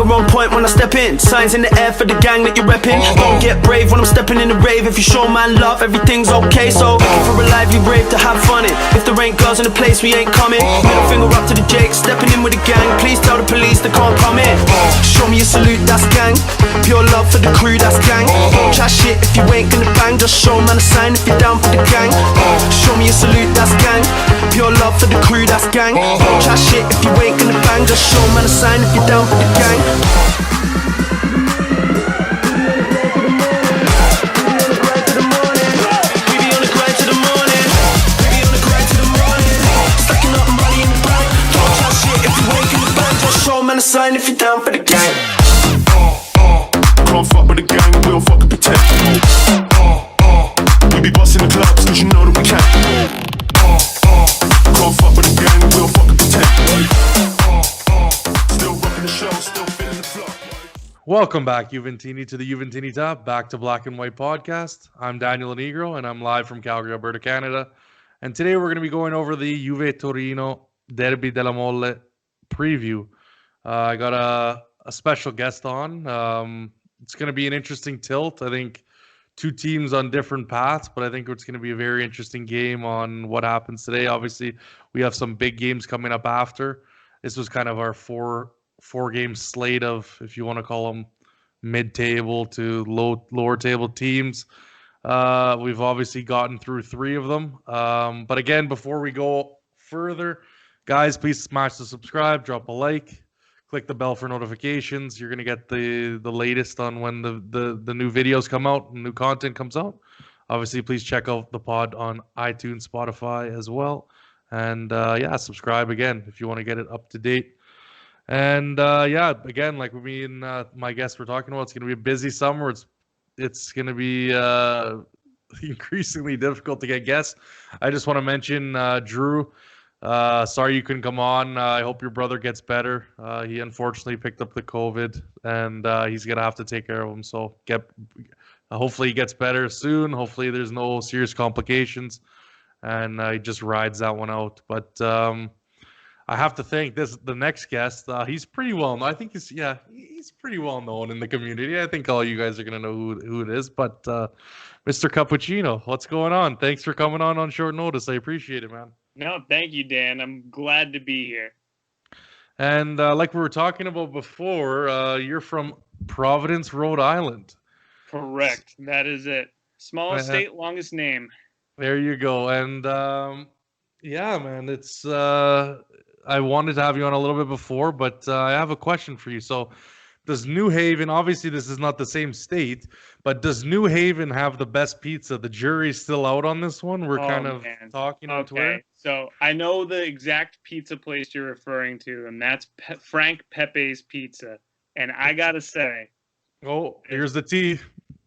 You're on point when I step in. Signs in the air for the gang that you're repping. Don't get brave when I'm stepping in the rave. If you show man love, everything's okay. So looking for a lively rave to have fun in. If there ain't girls in the place, we ain't coming. Middle finger up to the Jake, stepping in with the gang. Please tell the police they can't come in. Show me a salute, that's gang. Pure love for the crew, that's gang. Don't chat shit if you ain't gonna bang. Just show man a sign if you're down for the gang. Show me a salute, that's gang. Pure love for the crew, that's gang. Don't chat shit if you ain't gonna bang. Just show man a sign if you're down for the gang. A sign if you're down for the gang. Can't fuck with the gang, we don't fucking pretend. We be busting the clubs, cause you know that we can. Can't fuck with the gang, we don't fucking pretend. Still rocking the show, still feeling the flow. Welcome back, Juventinita, to the Juventinita Back to Black and White podcast. I'm Daniel Negro, and I'm live from Calgary, Alberta, Canada. And today we're going to be going over the Juve-Torino Derby Della Mole preview. I got a special guest on. It's going to be an interesting tilt. I think two teams on different paths, but I think it's going to be a very interesting game on what happens today. Obviously, we have some big games coming up after. This was kind of our four game slate of, if you want to call them, mid-table to lower table teams. We've obviously gotten through three of them. But again, before we go further, guys, please smash the subscribe, drop a like. Click the bell for notifications. You're going to get the latest on when the new videos come out, new content comes out. Obviously, please check out the pod on iTunes, Spotify as well. And subscribe again if you want to get it up to date. And again, like me and my guests were talking about, it's going to be a busy summer. It's going to be increasingly difficult to get guests. I just want to mention Drew. Sorry you couldn't come on. I hope your brother gets better. He unfortunately picked up the COVID, and he's gonna have to take care of him. So hopefully he gets better soon. Hopefully there's no serious complications, and he just rides that one out. But I have to thank the next guest. He's pretty well known. I think he's pretty well known in the community. I think all you guys are gonna know who it is. But Mr. Cappuccino, what's going on? Thanks for coming on short notice. I appreciate it, man. No, thank you, Dan. I'm glad to be here. And like we were talking about before, you're from Providence, Rhode Island. Correct. That is it. Smallest state, longest name. There you go. And man, it's I wanted to have you on a little bit before, but I have a question for you. So does New Haven, obviously this is not the same state, but does New Haven have the best pizza? The jury's still out on this one. We're talking on Twitter. So I know the exact pizza place you're referring to, and that's Frank Pepe's Pizza. And I got to say. Oh, here's the tea.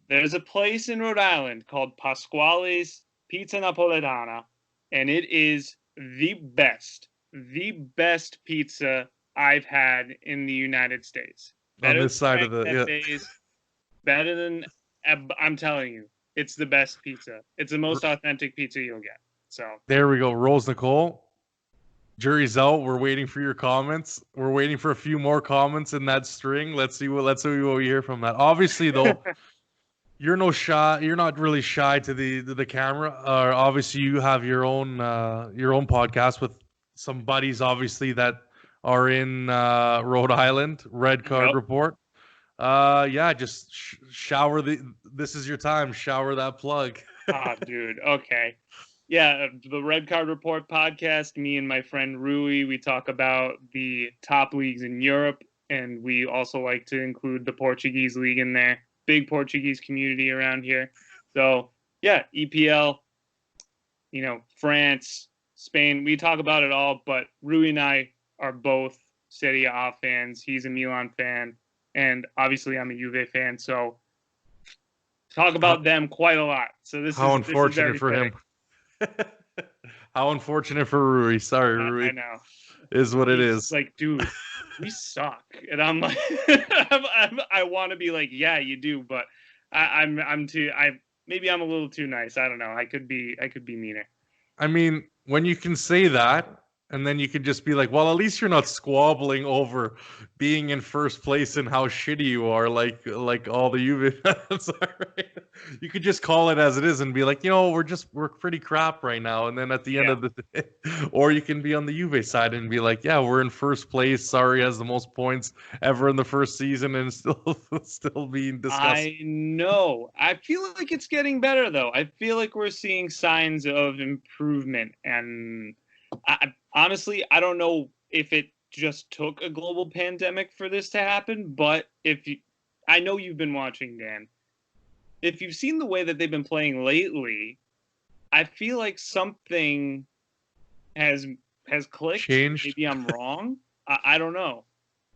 There's a place in Rhode Island called Pasquale's Pizza Napoletana, and it is the best pizza I've had in the United States. On this side of better than, I'm telling you, it's the best pizza. It's the most authentic pizza you'll get. So there we go. Rose Nicole, jury's out. We're waiting for your comments. We're waiting for a few more comments in that string. Let's see what we hear from that. Obviously, though, you're not really shy to the camera. Obviously, you have your own podcast with some buddies, obviously, that are in Rhode Island, Red Card Report. Just shower this is your time. Shower that plug. Dude. Okay. Yeah, the Red Card Report podcast, me and my friend Rui, we talk about the top leagues in Europe, and we also like to include the Portuguese league in there. Big Portuguese community around here. So, yeah, EPL, France, Spain, we talk about it all, but Rui and I are both Serie A fans. He's a Milan fan, and obviously I'm a Juve fan, so talk about them quite a lot. So this how is unfortunate for him. How unfortunate for Rui. Sorry, Rui. I know. Is what it is. Like, dude, we suck. And I'm like, I want to be like, yeah, you do, but maybe I'm a little too nice. I don't know. I could be meaner. I mean, when you can say that And then you could just be like, well, at least you're not squabbling over being in first place and how shitty you are, like all the Juve fans are. Right? You could just call it as it is and be like, we're pretty crap right now. And then at the end of the day, or you can be on the Juve side and be like, yeah, we're in first place. Sarri has the most points ever in the first season and still being discussed. I know. I feel like it's getting better though. I feel like we're seeing signs of improvement, and honestly, I don't know if it just took a global pandemic for this to happen, but I know you've been watching, Dan. If you've seen the way that they've been playing lately, I feel like something has clicked. Changed. Maybe I'm wrong. I don't know.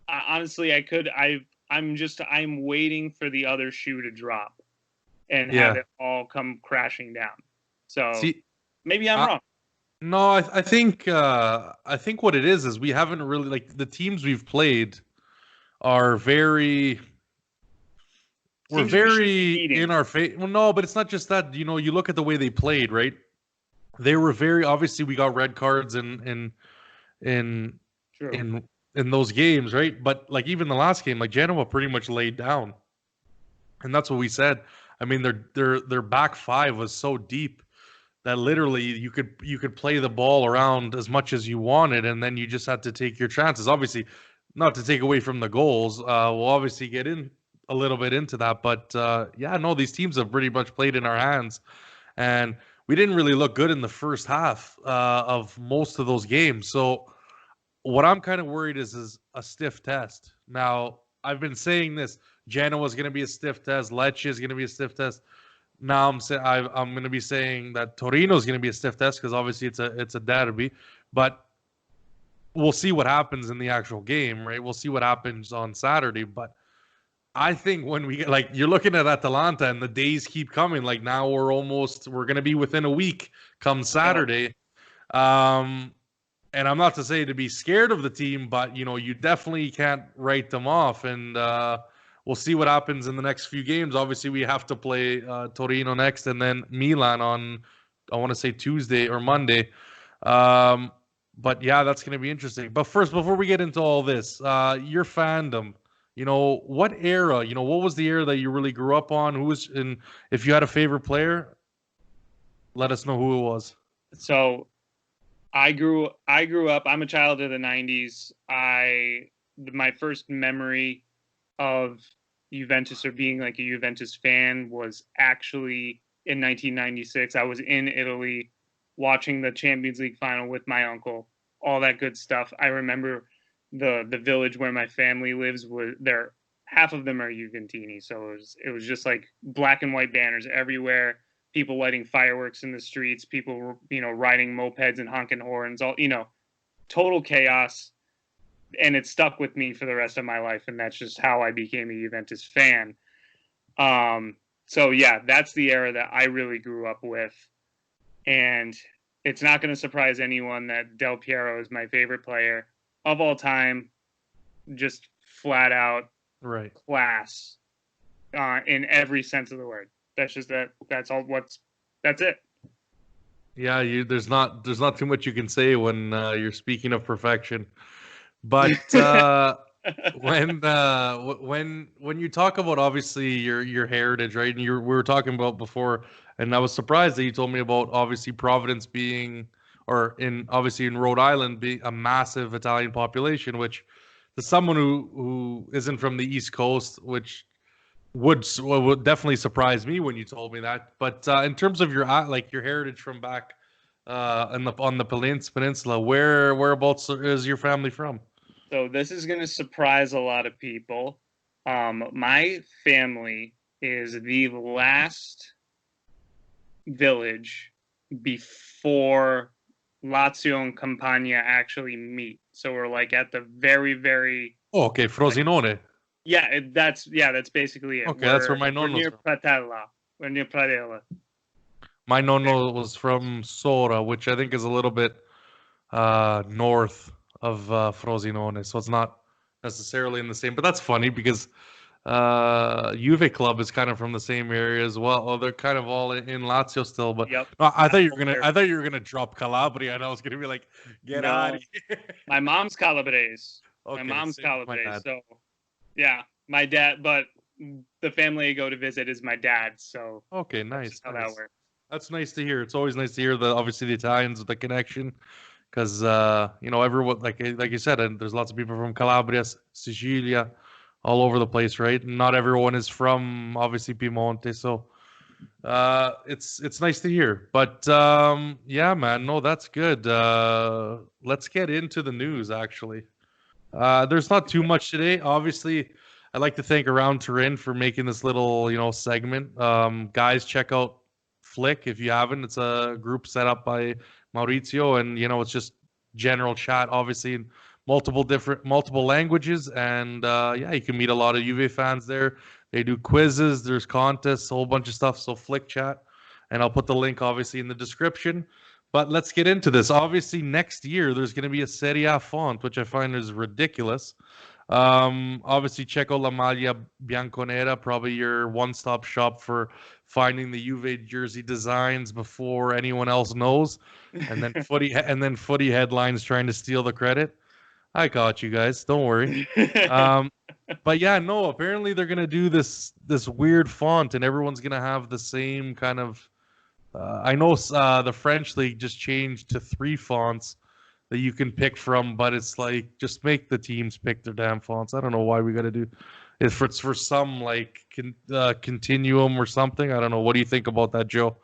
Honestly, I'm waiting for the other shoe to drop and have it all come crashing down. So maybe I'm wrong. No, I think what it is we haven't really, like, the teams we've played are we're very in our face. Well, no, but it's not just that. You look at the way they played, right? They were very, obviously we got red cards in those games, right? But like even the last game, like Genoa pretty much laid down, and that's what we said. I mean, their back five was so deep that literally you could play the ball around as much as you wanted, and then you just had to take your chances. Obviously, not to take away from the goals. We'll obviously get in a little bit into that, but these teams have pretty much played in our hands, and we didn't really look good in the first half of most of those games. So what I'm kind of worried is a stiff test. Now, I've been saying this. Genoa is going to be a stiff test. Lecce is going to be a stiff test. Now I'm going to be saying that Torino is going to be a stiff test because obviously it's a derby, but we'll see what happens in the actual game, right? We'll see what happens on Saturday, but I think when we get, like, you're looking at Atalanta and the days keep coming. Like now we're going to be within a week come Saturday. And I'm not to say to be scared of the team, but you definitely can't write them off. And we'll see what happens in the next few games. Obviously, we have to play Torino next, and then Milan on, I want to say, Tuesday or Monday. But yeah, that's going to be interesting. But first, before we get into all this, your fandom, what era, what was the era that you really grew up on? If you had a favorite player, let us know who it was. So I grew up, I'm a child of the 90s. My first memory of Juventus or being like a Juventus fan was actually in 1996. I was in Italy watching the Champions League final with my uncle, all that good stuff. I remember the village where my family lives was there. Half of them are Juventini. So it was just like black and white banners everywhere. People lighting fireworks in the streets, people, riding mopeds and honking horns, all, total chaos. And it stuck with me for the rest of my life. And that's just how I became a Juventus fan. So yeah, that's the era that I really grew up with. And it's not going to surprise anyone that Del Piero is my favorite player of all time. Just flat out class in every sense of the word. That's just that's it. Yeah, there's not too much you can say when you're speaking of perfection. But when you talk about obviously your heritage, right? And we were talking about before, and I was surprised that you told me about obviously Providence being, or obviously in Rhode Island being a massive Italian population, which to someone who isn't from the East Coast, which would definitely surprise me when you told me that. But in terms of your heritage from back on the peninsula, whereabouts is your family from? So this is going to surprise a lot of people. My family is the last village before Lazio and Campania actually meet. So we're like at the very, very... Oh, okay, Frosinone. Yeah, that's basically it. Okay, that's where my nonno's from. We're near Pratella. My nonno was from Sora, which I think is a little bit north of Frosinone, so it's not necessarily in the same. But that's funny because Juve club is kind of from the same area as well. Oh, they're kind of all in Lazio still, but Yep. no, I thought you were gonna drop Calabria, and I was gonna be like, get out No, of here. my mom's Calabrese. My Okay, mom's same with my Calabrese. dad. So, yeah, my dad. But the family I go to visit is my dad. So Okay, that's nice, just how that nice. works. That's nice to hear. It's always nice to hear the obviously the Italians with the connection, because everyone like you said, and there's lots of people from Calabria, Sicilia, all over the place, right? Not everyone is from obviously Piemonte, so it's nice to hear. But yeah, man, no, that's good. Let's get into the news. Actually, there's not too much today. Obviously, I'd like to thank Around Turin for making this little segment. Guys, check out Flick if you haven't. It's a group set up by Maurizio, and it's just general chat, obviously in multiple languages, and yeah, you can meet a lot of Juve fans there. They do quizzes, there's contests, a whole bunch of stuff. So Flick chat, and I'll put the link obviously in the description. But let's get into this. Obviously, next year there's going to be a Serie A font, which I find is ridiculous. Obviously, Checo La Maglia Bianconera, probably your one-stop shop for finding the Juve jersey designs before anyone else knows, and then footy headlines trying to steal the credit. I got you guys. Don't worry. Um, but yeah, no. Apparently, they're gonna do this weird font, and everyone's gonna have the same kind of. I know the French league just changed to 3 fonts that you can pick from, but it's like just make the teams pick their damn fonts. I don't know why we got to do. If it's for some continuum or something, I don't know. What do you think about that, Joe?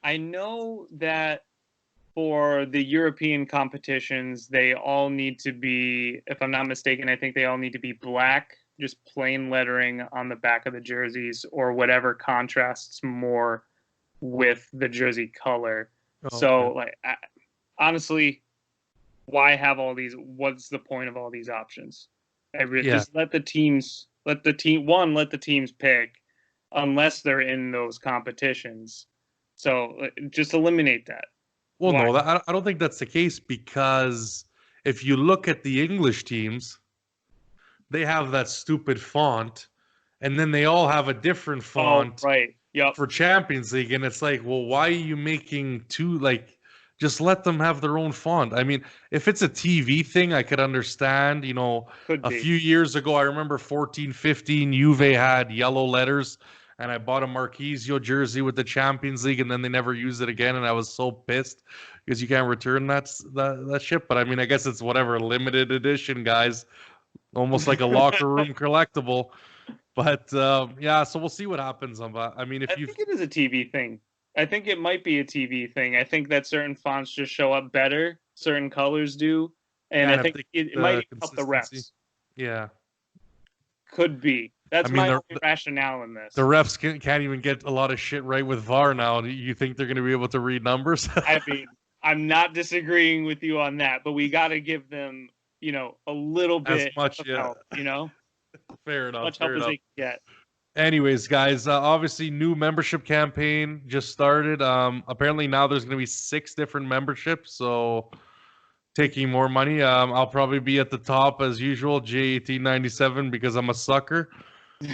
I know that for the European competitions, they all need to be, if I'm not mistaken, I think they all need to be black, just plain lettering on the back of the jerseys or whatever contrasts more with the jersey color. Oh, So, okay. honestly, why have all these? What's the point of all these options? Yeah. Just let the teams, let the teams pick, unless they're in those competitions. So just eliminate that. Well, Why? no, I don't think that's the case, because if you look at the English teams, they have that stupid font, and then they all have a different Oh, font right. Yep. for Champions League, and it's like, well, why are you making two? Like, just let them have their own font. I mean, if it's a TV thing, I could understand. Could A be. few years ago, I remember 14, 15, Juve had yellow letters, and I bought a Marquisio jersey with the Champions League, and then they never used it again, and I was so pissed because you can't return that shit. But I mean, I guess it's whatever, limited edition, guys, almost like a locker room collectible. But yeah, so we'll see what happens on that. I mean, I if you think it is a TV thing. I think it might be a TV thing. I think that certain fonts just show up better, certain colors do, and kind I of think think it might the even help the consistency, refs. yeah. Could be. I That's mean, my the only rationale in this. the refs can't even get a lot of shit right with VAR now. Do you think they're going to be able to read numbers? I mean, I'm not disagreeing with you on that, but we got to give them, a little As bit much, of yeah. help, Fair as enough. much Fair help as enough. they can get. Anyways, guys, obviously new membership campaign just started. Apparently now there's going to be 6 different memberships, so taking more money. I'll probably be at the top as usual, J1897, because I'm a sucker.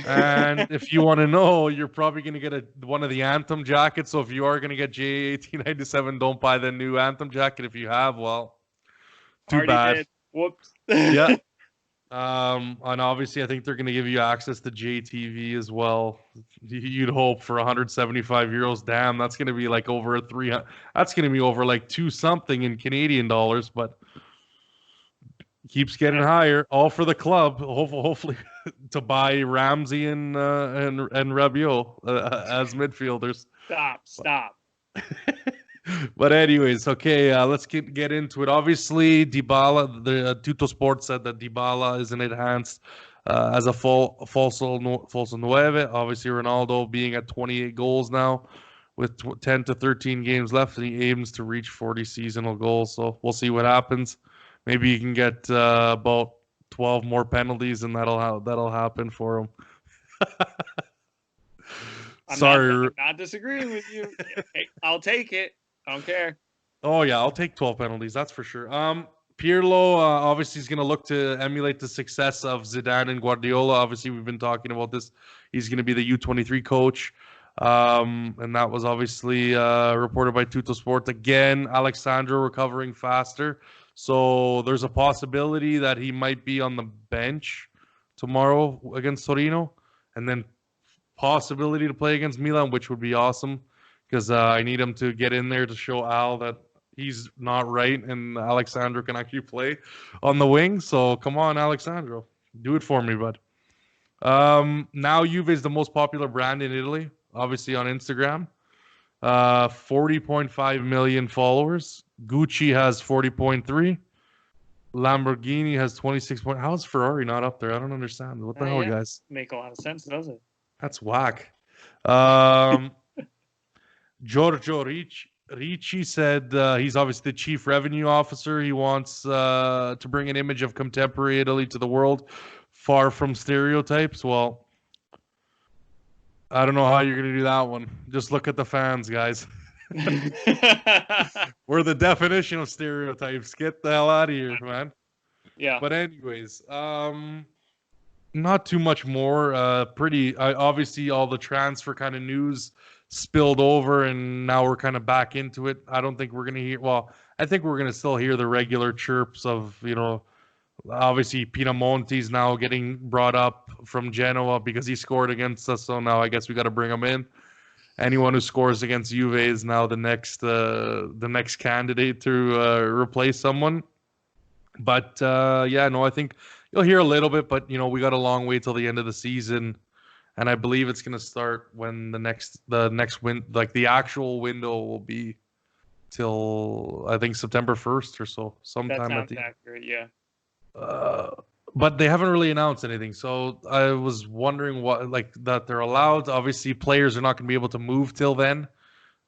And if you want to know, you're probably going to get one of the Anthem jackets. So if you are going to get J1897, don't buy the new Anthem jacket. If you have, well, too Already bad. did. Whoops. Yeah. And obviously, I think they're going to give you access to JTV as well. You'd hope for 175 euros. Damn, that's going to be like over 300. That's going to be over like 2 something in Canadian dollars, but keeps getting higher. All for the club. Hopefully, to buy Ramsey and Rabiot as midfielders. Stop. But anyways, okay, let's get into it. Obviously, Dybala, the Tutto Sport said that Dybala is an enhanced as a falso nueve. Obviously, Ronaldo being at 28 goals now with 10 to 13 games left, and he aims to reach 40 seasonal goals. So we'll see what happens. Maybe you can get about 12 more penalties, and that'll happen for him. I'm not disagreeing with you. I'll take it. I don't care. Oh yeah, I'll take 12 penalties. That's for sure. Pirlo obviously is going to look to emulate the success of Zidane and Guardiola. Obviously, we've been talking about this. He's going to be the U23 coach. And that was obviously reported by Tuttosport. Again, Alexandro recovering faster. So there's a possibility that he might be on the bench tomorrow against Torino. And then possibility to play against Milan, which would be awesome. Because I need him to get in there to show Al that he's not right and Alexandro can actually play on the wing. So come on, Alexandro. Do it for me, bud. Now Juve is the most popular brand in Italy, obviously on Instagram. 40.5 million followers. Gucci has 40.3. Lamborghini has 26. How is Ferrari not up there? I don't understand. What the hell, guys? Make a lot of sense, does it? That's whack. Giorgio Ricci said he's obviously the chief revenue officer. He wants to bring an image of contemporary Italy to the world, far from stereotypes. Well, I don't know how you're going to do that one. Just look at the fans, guys. We're the definition of stereotypes. Get the hell out of here, man. Yeah. But anyways, not too much more. Obviously all the transfer kind of news spilled over and now we're kind of back into it. I don't think we're going to hear, I think we're going to still hear the regular chirps of, obviously Pinamonti's now getting brought up from Genoa because he scored against us. So now I guess we got to bring him in. Anyone who scores against Juve is now the next candidate to replace someone. But I think you'll hear a little bit, but we got a long way till the end of the season. And I believe it's going to start when the next the actual window will be till I think September 1st or so, sometime. That sounds accurate, yeah. But they haven't really announced anything, so I was wondering what that they're allowed. Obviously, players are not going to be able to move till then,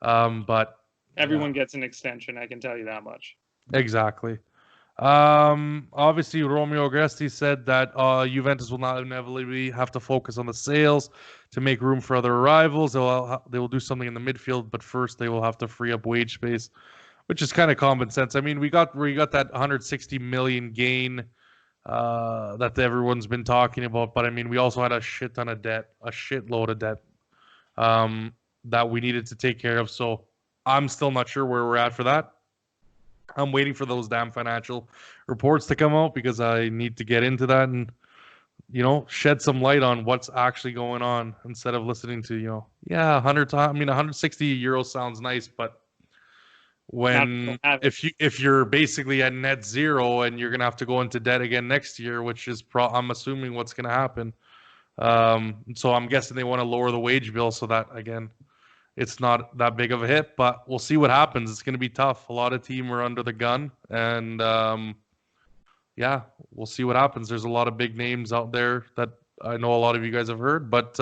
but everyone gets an extension. I can tell you that much. Exactly. Obviously, Romeo Agresti said that Juventus will not inevitably have to focus on the sales to make room for other arrivals. They will do something in the midfield, but first they will have to free up wage space, which is kind of common sense. I mean, we got that 160 million gain that everyone's been talking about, but I mean, we also had a shitload of debt that we needed to take care of. So I'm still not sure where we're at for that. I'm waiting for those damn financial reports to come out because I need to get into that and, shed some light on what's actually going on instead of listening to, 160 euros sounds nice, but if you're basically at net zero and you're going to have to go into debt again next year, which is I'm assuming what's going to happen. So I'm guessing they want to lower the wage bill so that, again, it's not that big of a hit, but we'll see what happens. It's going to be tough. A lot of teams are under the gun, and we'll see what happens. There's a lot of big names out there that I know a lot of you guys have heard, but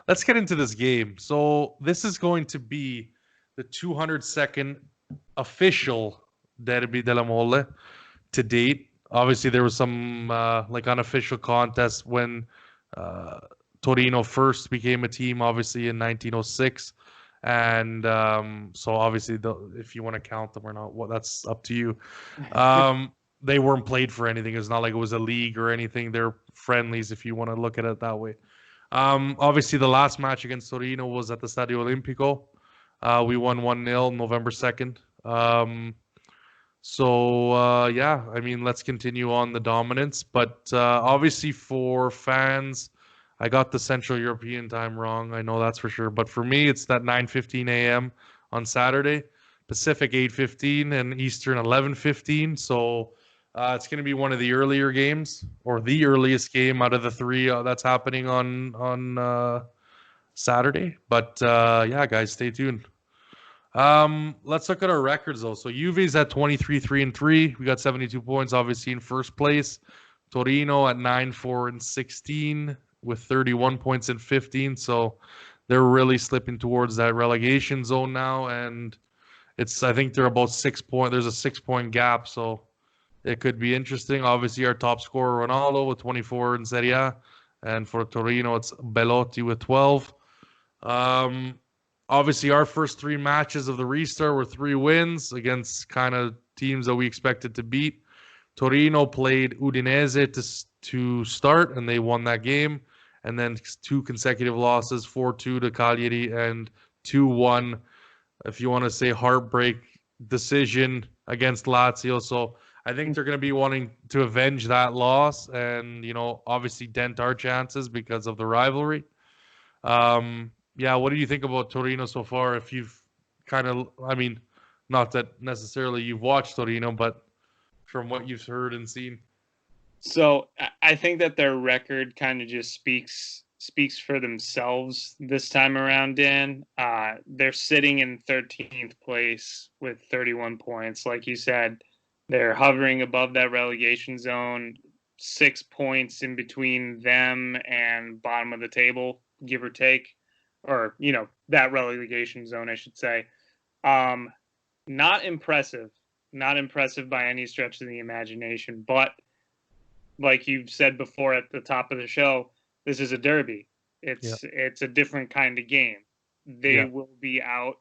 let's get into this game. So this is going to be the 202nd official Derby Della Mole to date. Obviously, there was some unofficial contest when Torino first became a team, obviously in 1906. And so obviously, if you want to count them or not, that's up to you. They weren't played for anything. It's not like it was a league or anything. They're friendlies if you want to look at it that way. Obviously, the last match against Torino was at the Stadio Olimpico. We won 1-0 November 2nd. I mean, let's continue on the dominance. But obviously for fans, I got the Central European time wrong. I know that's for sure. But for me, it's that 9:15 a.m. on Saturday. Pacific 8:15 and Eastern 11:15. So it's going to be one of the earlier games or the earliest game out of the three that's happening on Saturday. But guys, stay tuned. Let's look at our records though. So Juve's at 23-3-3. We got 72 points, obviously in first place. Torino at 9-4-16 with 31 points in 15. So they're really slipping towards that relegation zone now, and I think they're about 6 points. There's a 6-point gap, so it could be interesting. Obviously, our top scorer Ronaldo with 24 in Serie A, and for Torino it's Belotti with 12. Obviously, our first three matches of the restart were 3 wins against kind of teams that we expected to beat. Torino played Udinese to start, and they won that game. And then 2 consecutive losses, 4-2 to Cagliari and 2-1, if you want to say, heartbreak decision against Lazio. So I think they're going to be wanting to avenge that loss and, obviously dent our chances because of the rivalry. Yeah, what do you think about Torino so far? If you've not that necessarily you've watched Torino, but from what you've heard and seen. So I think that their record kind of just speaks for themselves this time around, Dan. They're sitting in 13th place with 31 points. Like you said, they're hovering above that relegation zone, 6 points in between them and bottom of the table, give or take, or, that relegation zone, I should say. Not impressive by any stretch of the imagination, but like you've said before at the top of the show, this is a derby. It's a different kind of game. They will be out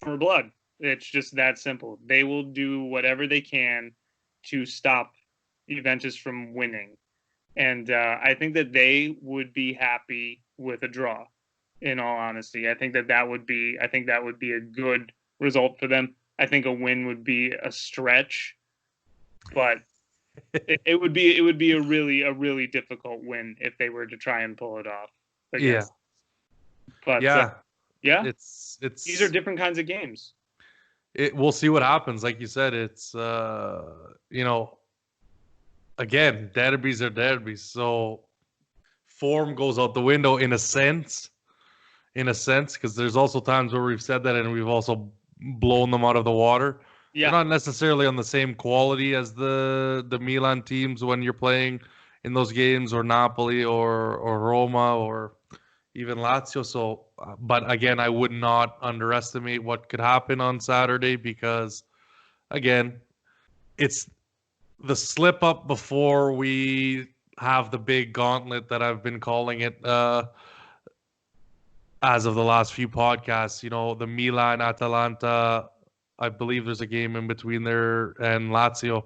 for blood. It's just that simple. They will do whatever they can to stop Juventus from winning. And I think that they would be happy with a draw, in all honesty. I think that would be a good result for them. I think a win would be a stretch, but it would be a really difficult win if they were to try and pull it off. Yeah. But yeah. It's these are different kinds of games. We'll see what happens. Like you said, it's again, derbies are derbies. So form goes out the window in a sense, because there's also times where we've said that and we've also blown them out of the water. Yeah. They're not necessarily on the same quality as the Milan teams when you're playing in those games, or Napoli or Roma or even Lazio. So, but again, I would not underestimate what could happen on Saturday because, again, it's the slip up before we have the big gauntlet that I've been calling it as of the last few podcasts. The Milan, Atalanta, I believe there's a game in between there, and Lazio.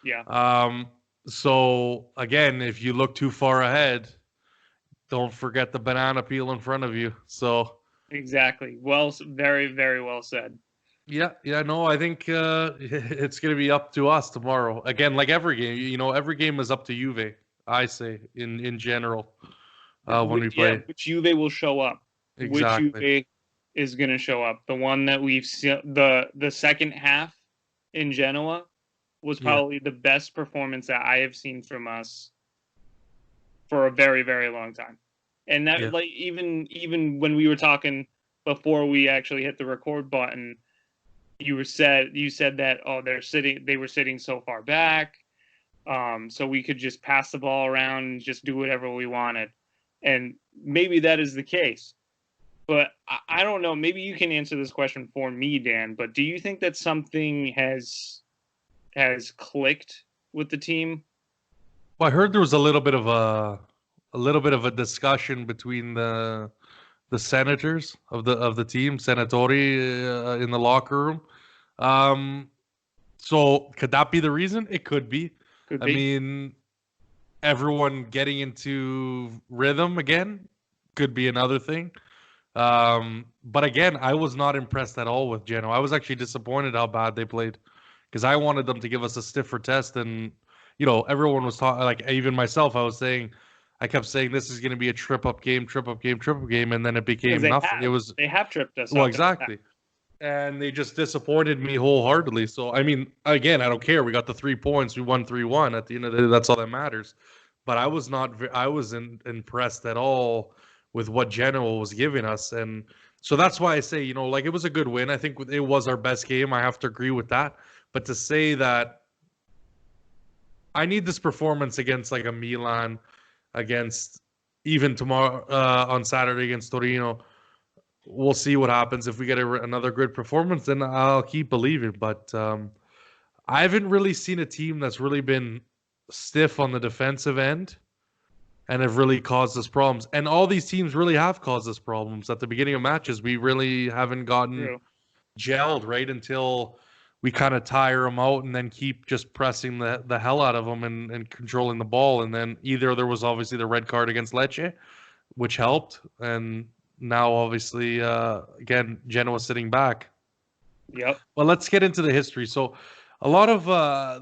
Yeah. So again, if you look too far ahead, don't forget the banana peel in front of you. So exactly. Well, very, very well said. Yeah. No, I think it's going to be up to us tomorrow. Again, like every game, every game is up to Juve. I say in general when we play. Which Juve will show up. Exactly. Which Juve is going to show up. The one that we've seen, the second half in Genoa was probably the best performance that I have seen from us for a very, very long time. And that, like, even when we were talking before we actually hit the record button, you said that they were sitting so far back, so we could just pass the ball around and just do whatever we wanted. And maybe that is the case. But I don't know. Maybe you can answer this question for me, Dan. But do you think that something has clicked with the team? Well, I heard there was a little bit of a discussion between the senators of the team, senatori, in the locker room. So could that be the reason? It could be. I mean, everyone getting into rhythm again could be another thing. But again, I was not impressed at all with Genoa. I was actually disappointed how bad they played because I wanted them to give us a stiffer test. And, everyone was talking, like even myself, I kept saying this is going to be a trip up game. And then it became nothing. They have tripped us. Well, exactly. And they just disappointed me wholeheartedly. So, I mean, again, I don't care. We got the 3 points. We won 3-1. At the end of the day, that's all that matters. But I wasn't impressed at all with what Genoa was giving us. And so that's why I say, it was a good win. I think it was our best game. I have to agree with that. But to say that I need this performance against like a Milan, against even tomorrow on Saturday against Torino, we'll see what happens. If we get another good performance, then I'll keep believing. But I haven't really seen a team that's really been stiff on the defensive end and have really caused us problems. And all these teams really have caused us problems. At the beginning of matches, we really haven't gotten gelled right until we kind of tire them out and then keep just pressing the hell out of them and controlling the ball. And then either there was obviously the red card against Lecce, which helped, and now obviously again Genoa sitting back. Yep. Well, let's get into the history. So a lot of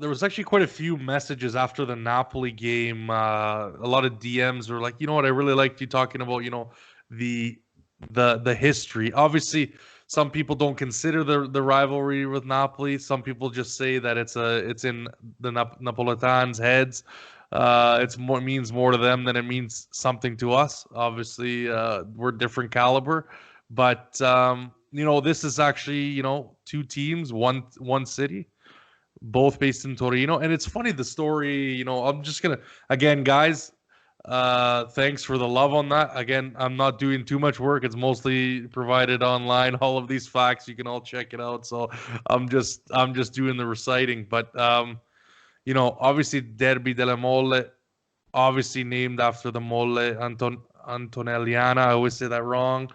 there was actually quite a few messages after the Napoli game. A lot of DMs were like, you know what, I really liked you talking about, you know, the history. Obviously, some people don't consider the rivalry with Napoli. Some people just say that it's in the Napolitans' heads. Means more to them than it means something to us. Obviously, we're different caliber, but you know, this is actually, you know, two teams, one city, both based in Torino. And it's funny, the story, you know, I'm just gonna, again, guys, thanks for the love on that. Again, I'm not doing too much work. It's mostly provided online. All of these facts, you can all check it out. So I'm just doing the reciting. But you know, obviously Derby Della Mole, obviously named after the Mole Antonelliana. I always say that wrong.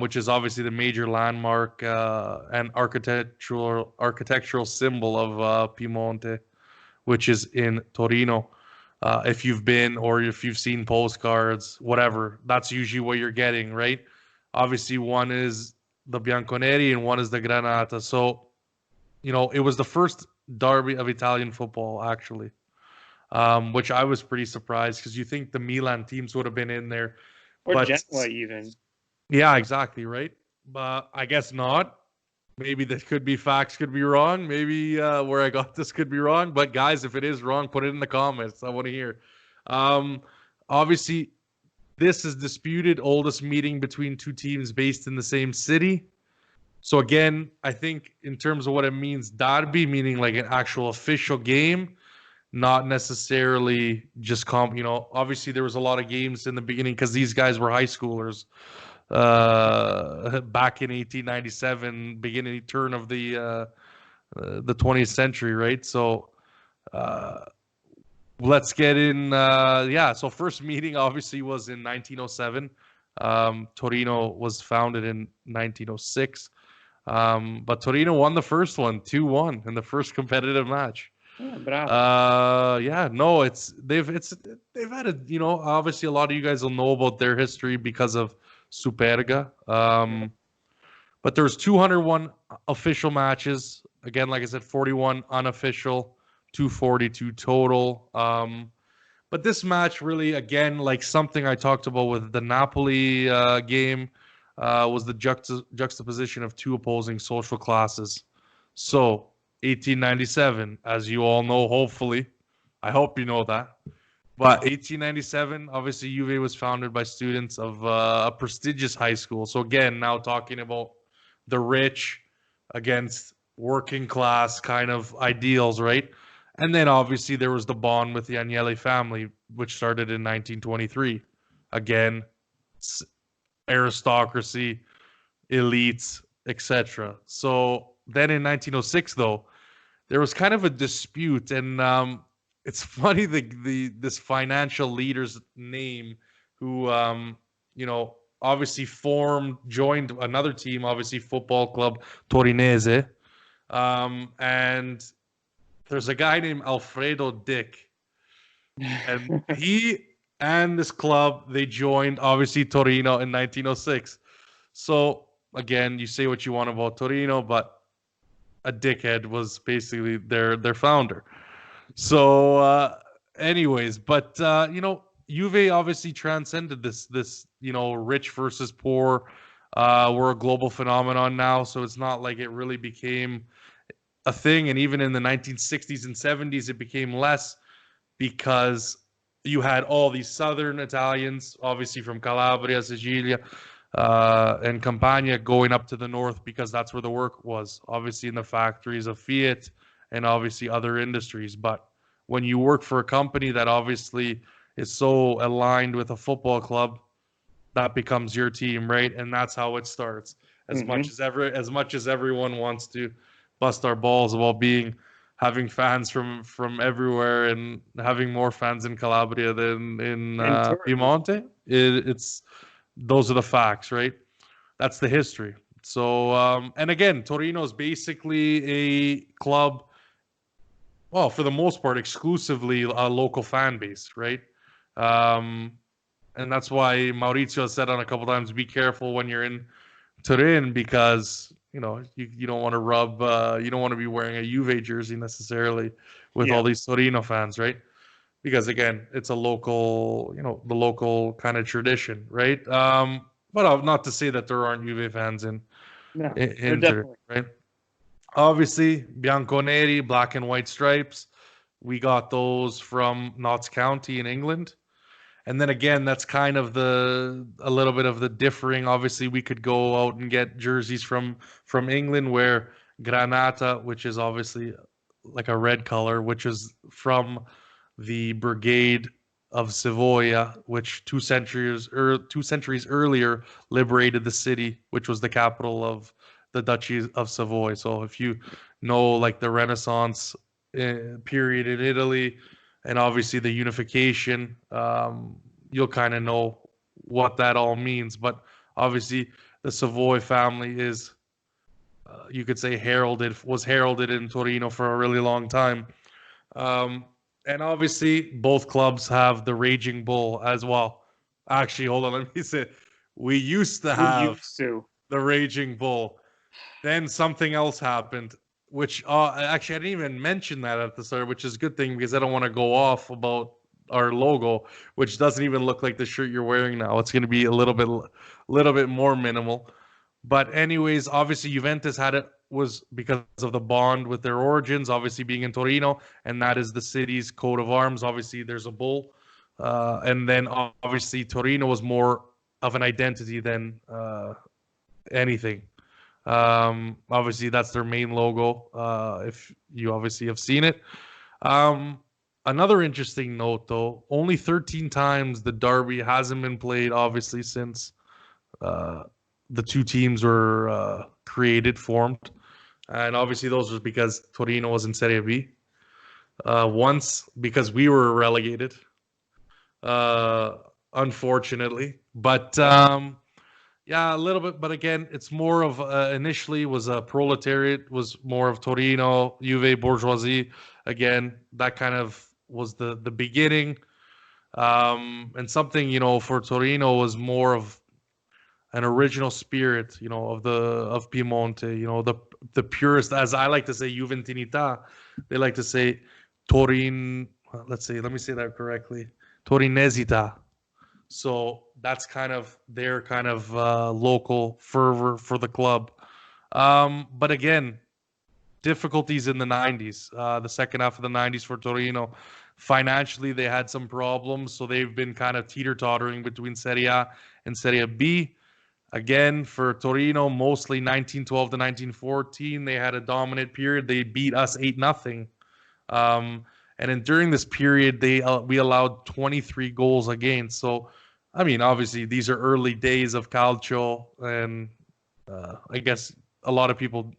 Which is obviously the major landmark and architectural symbol of Piemonte, which is in Torino. If you've been or if you've seen postcards, whatever, that's usually what you're getting, right? Obviously, one is the Bianconeri and one is the Granata. So, you know, it was the first derby of Italian football, actually, which I was pretty surprised because you think the Milan teams would have been in there. Or Genoa even. Yeah, exactly, right? But I guess not. Maybe that could be facts, could be wrong. Maybe where I got this could be wrong. But guys, if it is wrong, put it in the comments. I want to hear. Obviously, this is disputed oldest meeting between two teams based in the same city. So again, I think in terms of what it means, derby, meaning like an actual official game, not necessarily just you know, obviously there was a lot of games in the beginning because these guys were high schoolers back in 1897, beginning turn of the 20th century, right? So let's get in. Yeah, so first meeting obviously was in 1907. Torino was founded in 1906, but Torino won the first one 2-1 in the first competitive match. Yeah, bravo. Yeah, no, they've had a, you know, obviously a lot of you guys will know about their history because of Superga. But there's 201 official matches. Again, like I said, 41 unofficial, 242 total. But this match really, again, like something I talked about with the Napoli game, was the juxtaposition of two opposing social classes. So 1897, as you all know, hopefully, I hope you know that. But 1897, obviously, Juve was founded by students of a prestigious high school. So again, now talking about the rich against working class kind of ideals, right? And then obviously there was the bond with the Agnelli family, which started in 1923. Again, aristocracy, elites, etc. So then in 1906, though, there was kind of a dispute, and it's funny this financial leader's name, who you know, obviously joined another team, obviously Football Club Torinese, and there's a guy named Alfredo Dick, and he and this club, they joined obviously Torino in 1906. So again, you say what you want about Torino, but a dickhead was basically their founder. So anyways, but you know, Juve obviously transcended this you know, rich versus poor. We're a global phenomenon now, so it's not like it really became a thing. And even in the 1960s and 70s, it became less because you had all these southern Italians, obviously from Calabria, Sicilia, and Campania, going up to the north because that's where the work was, obviously in the factories of Fiat and obviously other industries. But when you work for a company that obviously is so aligned with a football club, that becomes your team, right? And that's how it starts. As much as everyone wants to bust our balls about having fans from everywhere and having more fans in Calabria than in Piemonte, it's those are the facts, right? That's the history. So, and again, Torino is basically a club, well, for the most part, exclusively a local fan base, right? Um, and that's why Maurizio has said on a couple times, be careful when you're in Turin because you don't want to you don't want to be wearing a Juve jersey necessarily with Yeah. all these Torino fans, right? Because again, it's a local, the local kind of tradition, right? But not to say that there aren't Juve fans No, in Turin, definitely. right? Obviously, Bianconeri, black and white stripes. We got those from Notts County in England. And then again, that's kind of a little bit of the differing. Obviously, we could go out and get jerseys from England where Granata, which is obviously like a red color, which is from the Brigade of Savoia, which 2 centuries earlier liberated the city, which was the capital of the Duchy of Savoy. So if you know like the Renaissance period in Italy, and obviously the unification, you'll kind of know what that all means. But obviously, the Savoy family is, you could say, was heralded in Torino for a really long time. Um, and obviously, both clubs have the Raging Bull as well. Actually, hold on, let me say, we used to We have used to. the Raging Bull. Then something else happened, which actually I didn't even mention that at the start, which is a good thing because I don't want to go off about our logo, which doesn't even look like the shirt you're wearing now. It's going to be a little bit more minimal. But anyways, obviously Juventus had it was because of the bond with their origins, obviously being in Torino, and that is the city's coat of arms. Obviously, there's a bull, and then obviously Torino was more of an identity than anything. Obviously, that's their main logo. If you obviously have seen it. Um, Another interesting note, though, only 13 times the Derby hasn't been played, obviously, since uh, the two teams were formed. And obviously, those was because Torino was in Serie B. Once because we were relegated, uh, unfortunately. But yeah, a little bit, but again, it's more of initially was a proletariat, was more of Torino, Juve bourgeoisie. Again, that kind of was the beginning, and something for Torino was more of an original spirit, of Piemonte, the purest, as I like to say, Juventinita. They like to say Torin. Let's see, let me say that correctly. Torinesita. So that's kind of their kind of local fervor for the club. But again, difficulties in the 90s, the second half of the 90s for Torino. Financially, they had some problems, so they've been kind of teeter-tottering between Serie A and Serie B. Again, for Torino, mostly 1912 to 1914, they had a dominant period. They beat us 8-0. And then during this period, we allowed 23 goals against. So, I mean, obviously, these are early days of calcio, and I guess a lot of people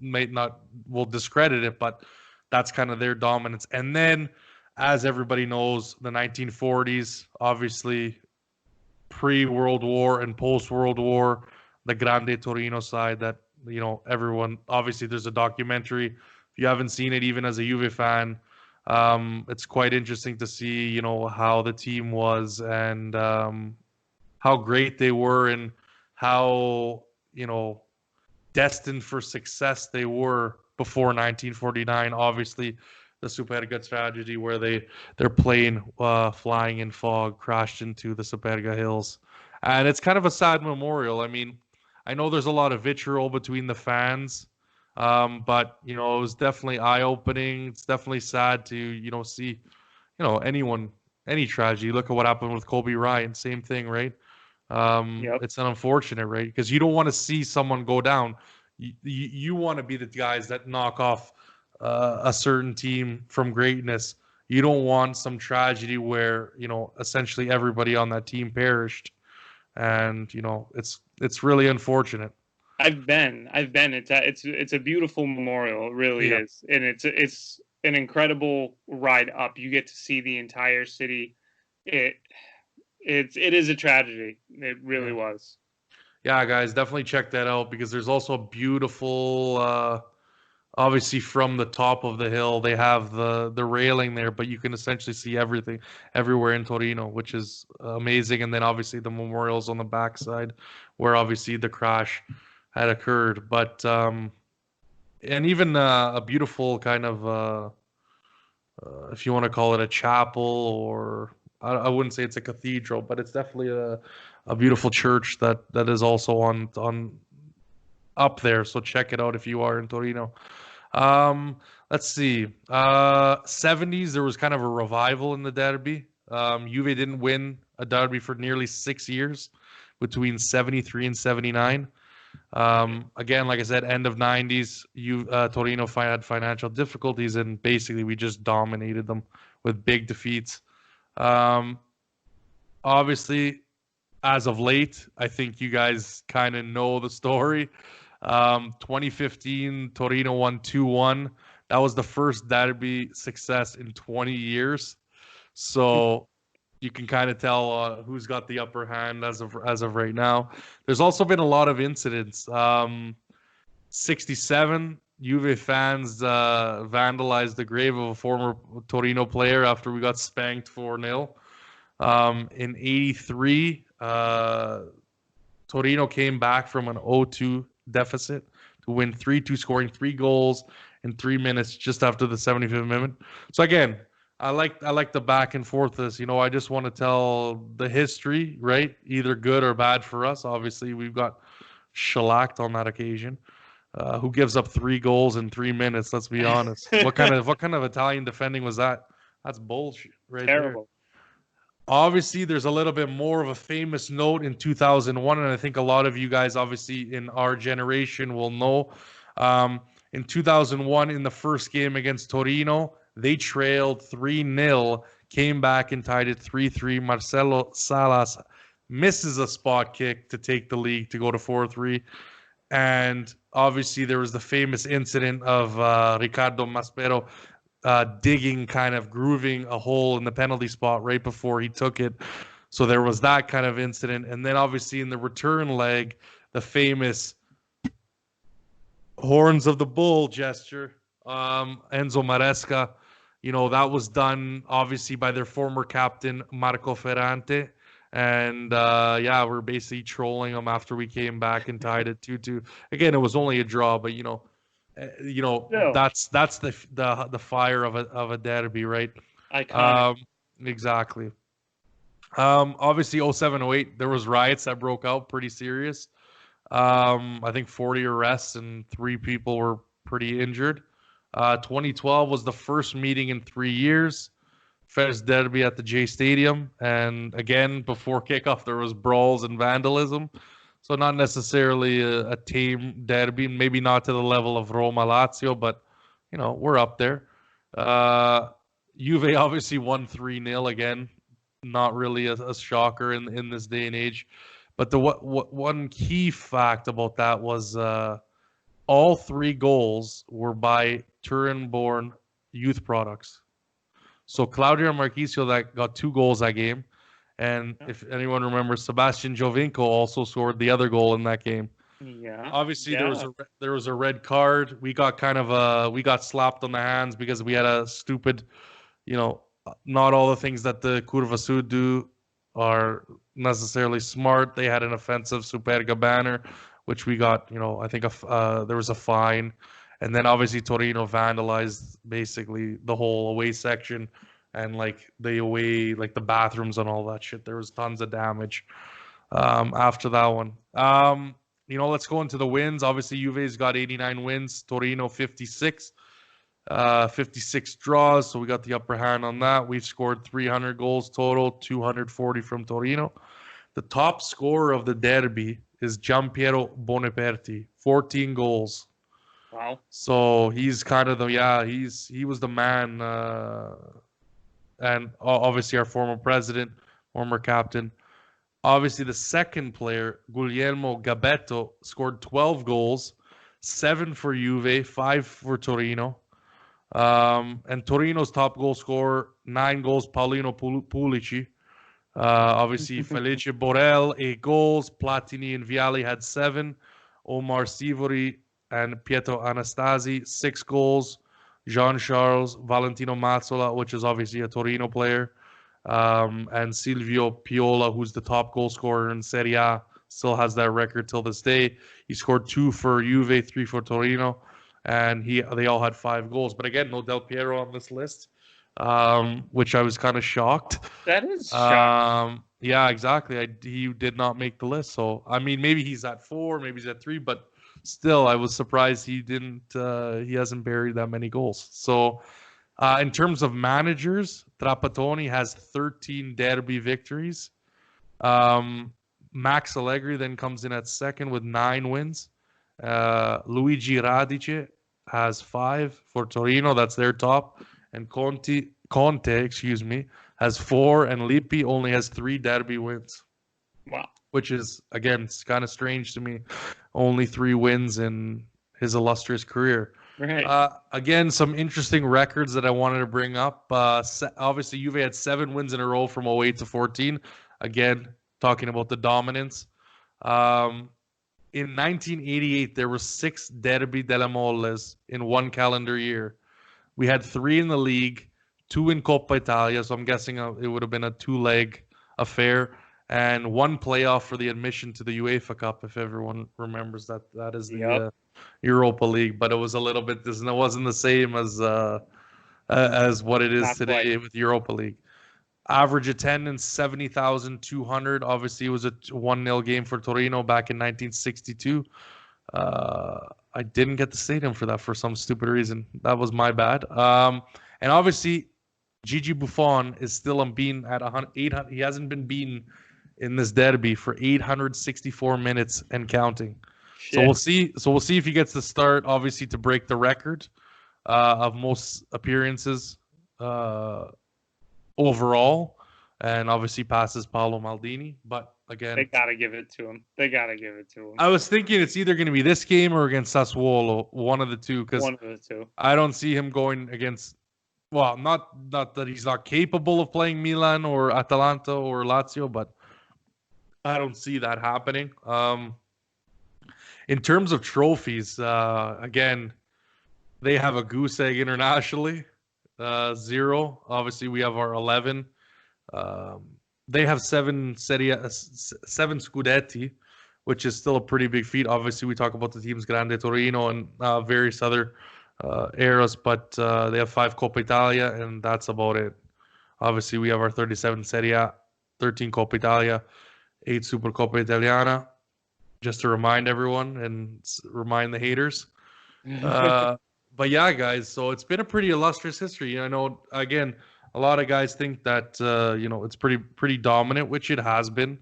will discredit it, but that's kind of their dominance. And then, as everybody knows, the 1940s, obviously, pre-World War and post-World War, the Grande Torino side that, everyone, obviously, there's a documentary. If you haven't seen it, even as a Juve fan, it's quite interesting to see, how the team was and how great they were and how, destined for success they were before 1949. Obviously, the Superga tragedy where their plane flying in fog crashed into the Superga Hills. And it's kind of a sad memorial. I mean, I know there's a lot of vitriol between the fans, but, it was definitely eye-opening. It's definitely sad to, see, any tragedy. Look at what happened with Kobe Bryant. Same thing, right? Yep. It's an unfortunate, right? Because you don't want to see someone go down. You want to be the guys that knock off a certain team from greatness. You don't want some tragedy where essentially everybody on that team perished, and it's really unfortunate. I've been. It's a beautiful memorial. It really Yeah. is, and it's an incredible ride up. You get to see the entire city. It is a tragedy. It really was. Yeah, guys, definitely check that out because there's also a beautiful. Obviously, from the top of the hill, they have the railing there, but you can essentially see everything everywhere in Torino, which is amazing. And then obviously the memorials on the backside, where obviously the crash had occurred. But and even a beautiful kind of if you want to call it a chapel, or I wouldn't say it's a cathedral, but it's definitely a beautiful church that is also on up there. So check it out if you are in Torino. Let's see. 70s, there was kind of a revival in the derby. Juve didn't win a derby for nearly 6 years, between 73 and 79. Again, like I said, end of 90s, Torino had financial difficulties, and basically we just dominated them with big defeats. Um, Obviously, as of late, I think you guys kind of know the story. 2015, Torino won 2-1. That was the first derby success in 20 years. So you can kind of tell who's got the upper hand as of right now. There's also been a lot of incidents. 67, Juve fans vandalized the grave of a former Torino player after we got spanked 4-0. In 83, Torino came back from an 0-2 deficit to win 3-2, scoring 3 goals in 3 minutes just after the 75th minute. So again, I like the back and forth. This, I just want to tell the history, right? Either good or bad for us. Obviously, we've got shellacked on that occasion. Who gives up 3 goals in 3 minutes? Let's be honest. What kind of Italian defending was that? That's bullshit, right? Terrible. There. Obviously, there's a little bit more of a famous note in 2001, and I think a lot of you guys, obviously in our generation, will know. In 2001, in the first game against Torino, they trailed 3-0, came back and tied it 3-3. Marcelo Salas misses a spot kick to take the lead to go to 4-3. And obviously, there was the famous incident of Riccardo Maspero digging, kind of grooving a hole in the penalty spot right before he took it. So there was that kind of incident. And then obviously in the return leg, the famous horns of the bull gesture, Enzo Maresca, that was done obviously by their former captain, Marco Ferrante. And we're basically trolling them after we came back and tied it 2-2. Again, it was only a draw, but that's the fire of a derby, right? Iconic. Exactly. Obviously 07-08, there was riots that broke out, pretty serious. I think 40 arrests and 3 people were pretty injured. 2012 was the first meeting in 3 years. First derby at the J Stadium, and again before kickoff there was brawls and vandalism. So not necessarily a tame derby, maybe not to the level of Roma Lazio, but we're up there. Juve obviously won 3-0 again, not really a shocker in this day and age. But the one key fact about that was all 3 goals were by Turin-born youth products. So Claudio Marchisio that got 2 goals that game. And if anyone remembers, Sebastian Giovinco also scored the other goal in that game. Yeah. Obviously, there was a red card. We got we got slapped on the hands because we had a stupid, not all the things that the Curva Sud do are necessarily smart. They had an offensive Superga banner, which we got, I think there was a fine. And then obviously Torino vandalized basically the whole away section and the bathrooms and all that shit. There was tons of damage after that one. Let's go into the wins. Obviously Juve's got 89 wins, Torino 56. 56 draws, so we got the upper hand on that. We've scored 300 goals total, 240 from Torino. The top scorer of the derby is Giampiero Boniperti, 14 goals. Wow. So he's kind of he was the man, and obviously our former president, former captain. Obviously the second player, Guglielmo Gabetto, scored 12 goals, 7 for Juve, 5 for Torino. And Torino's top goal scorer, 9 goals, Paolino Pulici. Obviously, Felice Borel, 8 goals. Platini and Vialli had 7. Omar Sivori and Pietro Anastasi, 6 goals. Jean-Charles Valentino Mazzola, which is obviously a Torino player. And Silvio Piola, who's the top goal scorer in Serie A, still has that record till this day. He scored 2 for Juve, 3 for Torino, and they all had 5 goals. But again, no Del Piero on this list, which I was kind of shocked. That is shocking. Yeah, exactly. He did not make the list. So I mean, maybe he's at 4, maybe he's at 3, but still, I was surprised he didn't. He hasn't buried that many goals. So. In terms of managers, Trapattoni has 13 derby victories. Max Allegri then comes in at second with 9 wins. Luigi Radice has 5 for Torino. That's their top. And Conte, has 4. And Lippi only has 3 derby wins. Wow. Which is, again, it's kind of strange to me. Only 3 wins in his illustrious career. Right. Again, some interesting records that I wanted to bring up. Obviously, Juve had 7 wins in a row from 08 to 14. Again, talking about the dominance. In 1988, there were 6 Derby Della Moles in one calendar year. We had 3 in the league, 2 in Coppa Italia, so I'm guessing it would have been a 2-leg affair, and 1 playoff for the admission to the UEFA Cup, if everyone remembers that. That is the Europa League, but it was a little bit. It wasn't the same as what it is Not today quite. with Europa League. Average attendance 70,200. Obviously, it was a 1-0 game for Torino back in 1962. I didn't get the stadium for that for some stupid reason. That was my bad. And obviously, Gigi Buffon is still unbeaten at 800. He hasn't been beaten in this derby for 864 minutes and counting. Shit. So we'll see. So we'll see if he gets the start, obviously, to break the record of most appearances overall, and obviously passes Paolo Maldini. But again, They gotta give it to him. I was thinking it's either going to be this game or against Sassuolo, one of the two, because One of the two. I don't see him going against. Well, not that he's not capable of playing Milan or Atalanta or Lazio, but I don't see that happening. In terms of trophies, again, they have a goose egg internationally, 0. Obviously, we have our 11. They have 7 Scudetti, which is still a pretty big feat. Obviously, we talk about the teams Grande Torino and various other eras, but they have 5 Coppa Italia, and that's about it. Obviously, we have our 37 Serie A, 13 Coppa Italia, 8 Supercoppa Italiana. Just to remind everyone and remind the haters. But yeah, guys, so it's been a pretty illustrious history. I know, again, a lot of guys think that, it's pretty dominant, which it has been.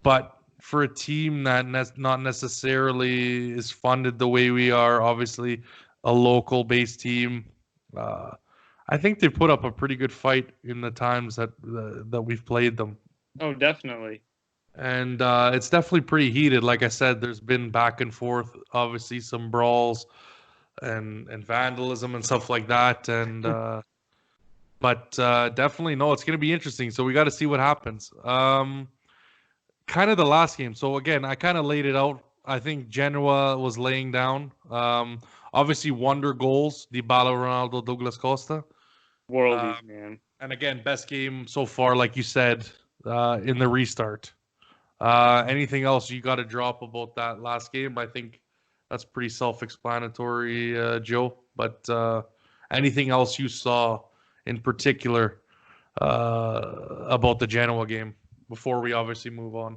But for a team that not necessarily is funded the way we are, obviously a local-based team, I think they put up a pretty good fight in the times that we've played them. Oh, definitely. And it's definitely pretty heated. Like I said, there's been back and forth, obviously some brawls and vandalism and stuff like that. And but definitely, no, it's going to be interesting. So we got to see what happens. Kind of the last game. So again, I kind of laid it out. I think Genoa was laying down. Obviously, wonder goals, Dybala, Ronaldo, Douglas Costa. Worldies, man. And again, best game so far, like you said, in the restart. Anything else you got to drop about that last game? I think that's pretty self-explanatory, Joe. But anything else you saw in particular about the Genoa game before we obviously move on?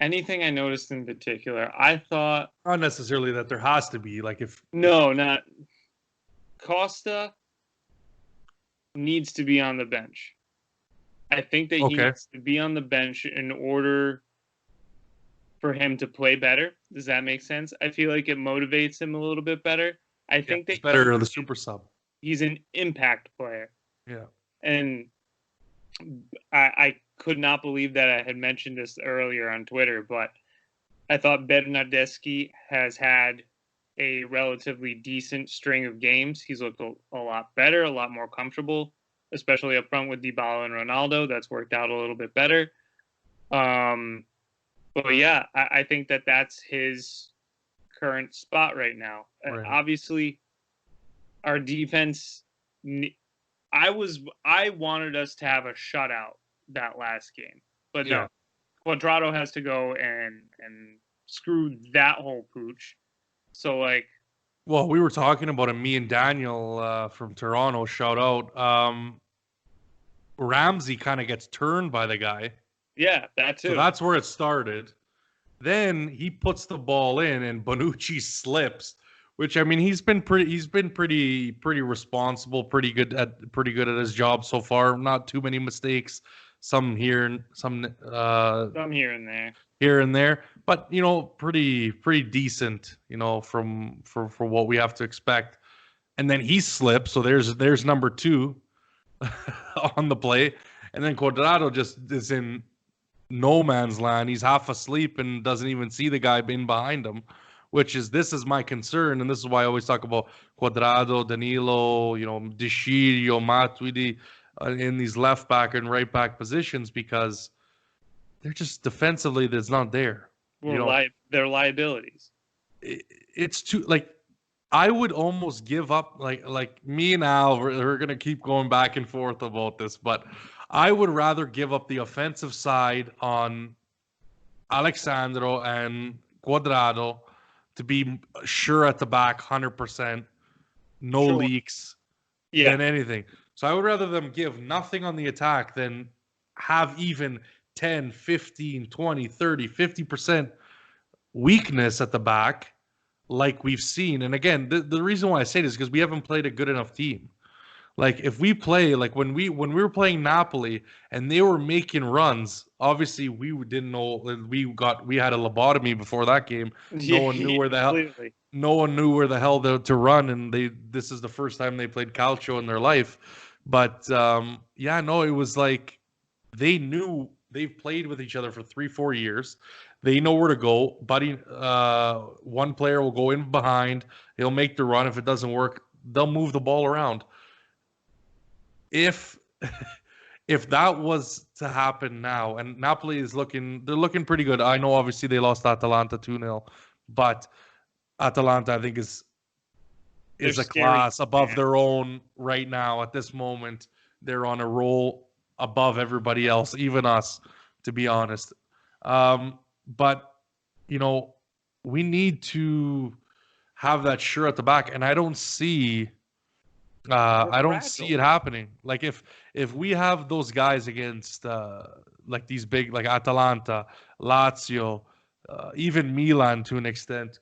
Anything I noticed in particular? I thought Not necessarily that there has to be. Like if not Costa needs to be on the bench. I think that he needs to be on the bench in order for him to play better. Does that make sense? I feel like it motivates him a little bit better. I think that it's better than the super sub. He's an impact player. Yeah. And I could not believe that I had mentioned this earlier on Twitter, but I thought Bernardeschi has had a relatively decent string of games, he's looked a lot better, a lot more comfortable, especially up front with Dybala and Ronaldo. That's worked out a little bit better. But yeah, I think that's his current spot right now. Right. Obviously, our defense. I wanted us to have a shutout that last game, but no, Cuadrado has to go and screw that whole pooch. So like, well, we were talking about it. Me and Daniel from Toronto. Shout out. Ramsey kind of gets turned by the guy. Yeah, that too. So that's where it started. Then he puts the ball in, and Bonucci slips. Which, I mean, he's been pretty responsible, pretty good at his job so far. Not too many mistakes. Some here and some here and there. Here and there, but pretty decent. For what we have to expect. And then he slips. So there's number 2 on the play, and then Cuadrado just is in no man's land. He's half asleep and doesn't even see the guy in behind him, this is my concern, and this is why I always talk about Cuadrado, Danilo, De Sciglio, Matuidi in these left back and right back positions, because they're just defensively that's not there. Well, they're liabilities. It's too I would almost give up. Like me and Al, we're gonna keep going back and forth about this, but I would rather give up the offensive side on Alexandro and Cuadrado to be sure at the back, 100%, no leaks, than anything. So I would rather them give nothing on the attack than have even 10, 15, 20, 30, 50% weakness at the back like we've seen. And again, the reason why I say this is because we haven't played a good enough team. Like if we play like when we were playing Napoli and they were making runs, obviously we didn't know we had a lobotomy before that game. No one knew where the hell to run, and this is the first time they played calcio in their life. But it was like they knew they've played with each other for 3-4 years. They know where to go. Buddy, one player will go in behind. He'll make the run. If it doesn't work, they'll move the ball around. If that was to happen now, and Napoli they're looking pretty good. I know obviously they lost Atalanta 2-0, but Atalanta I think is a class above their own right now at this moment. They're on a roll above everybody else, even us, to be honest. But we need to have that sure at the back, and I don't see it happening. Like if we have those guys against like these big like Atalanta, Lazio, even Milan to an extent,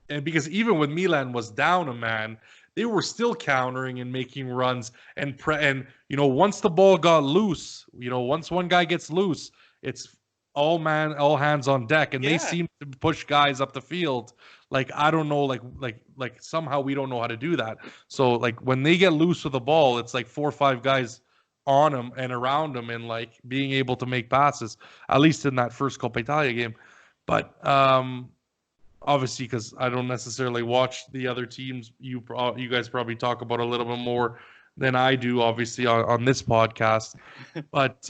and because even when Milan was down a man, they were still countering and making runs and once the ball got loose, once one guy gets loose, it's all hands on deck, and they seem to push guys up the field. Like I don't know, like somehow we don't know how to do that. So like when they get loose with the ball, it's like 4 or 5 guys on them and around them, and like being able to make passes. At least in that first Coppa Italia game, but obviously because I don't necessarily watch the other teams, you guys probably talk about a little bit more than I do, obviously on this podcast. But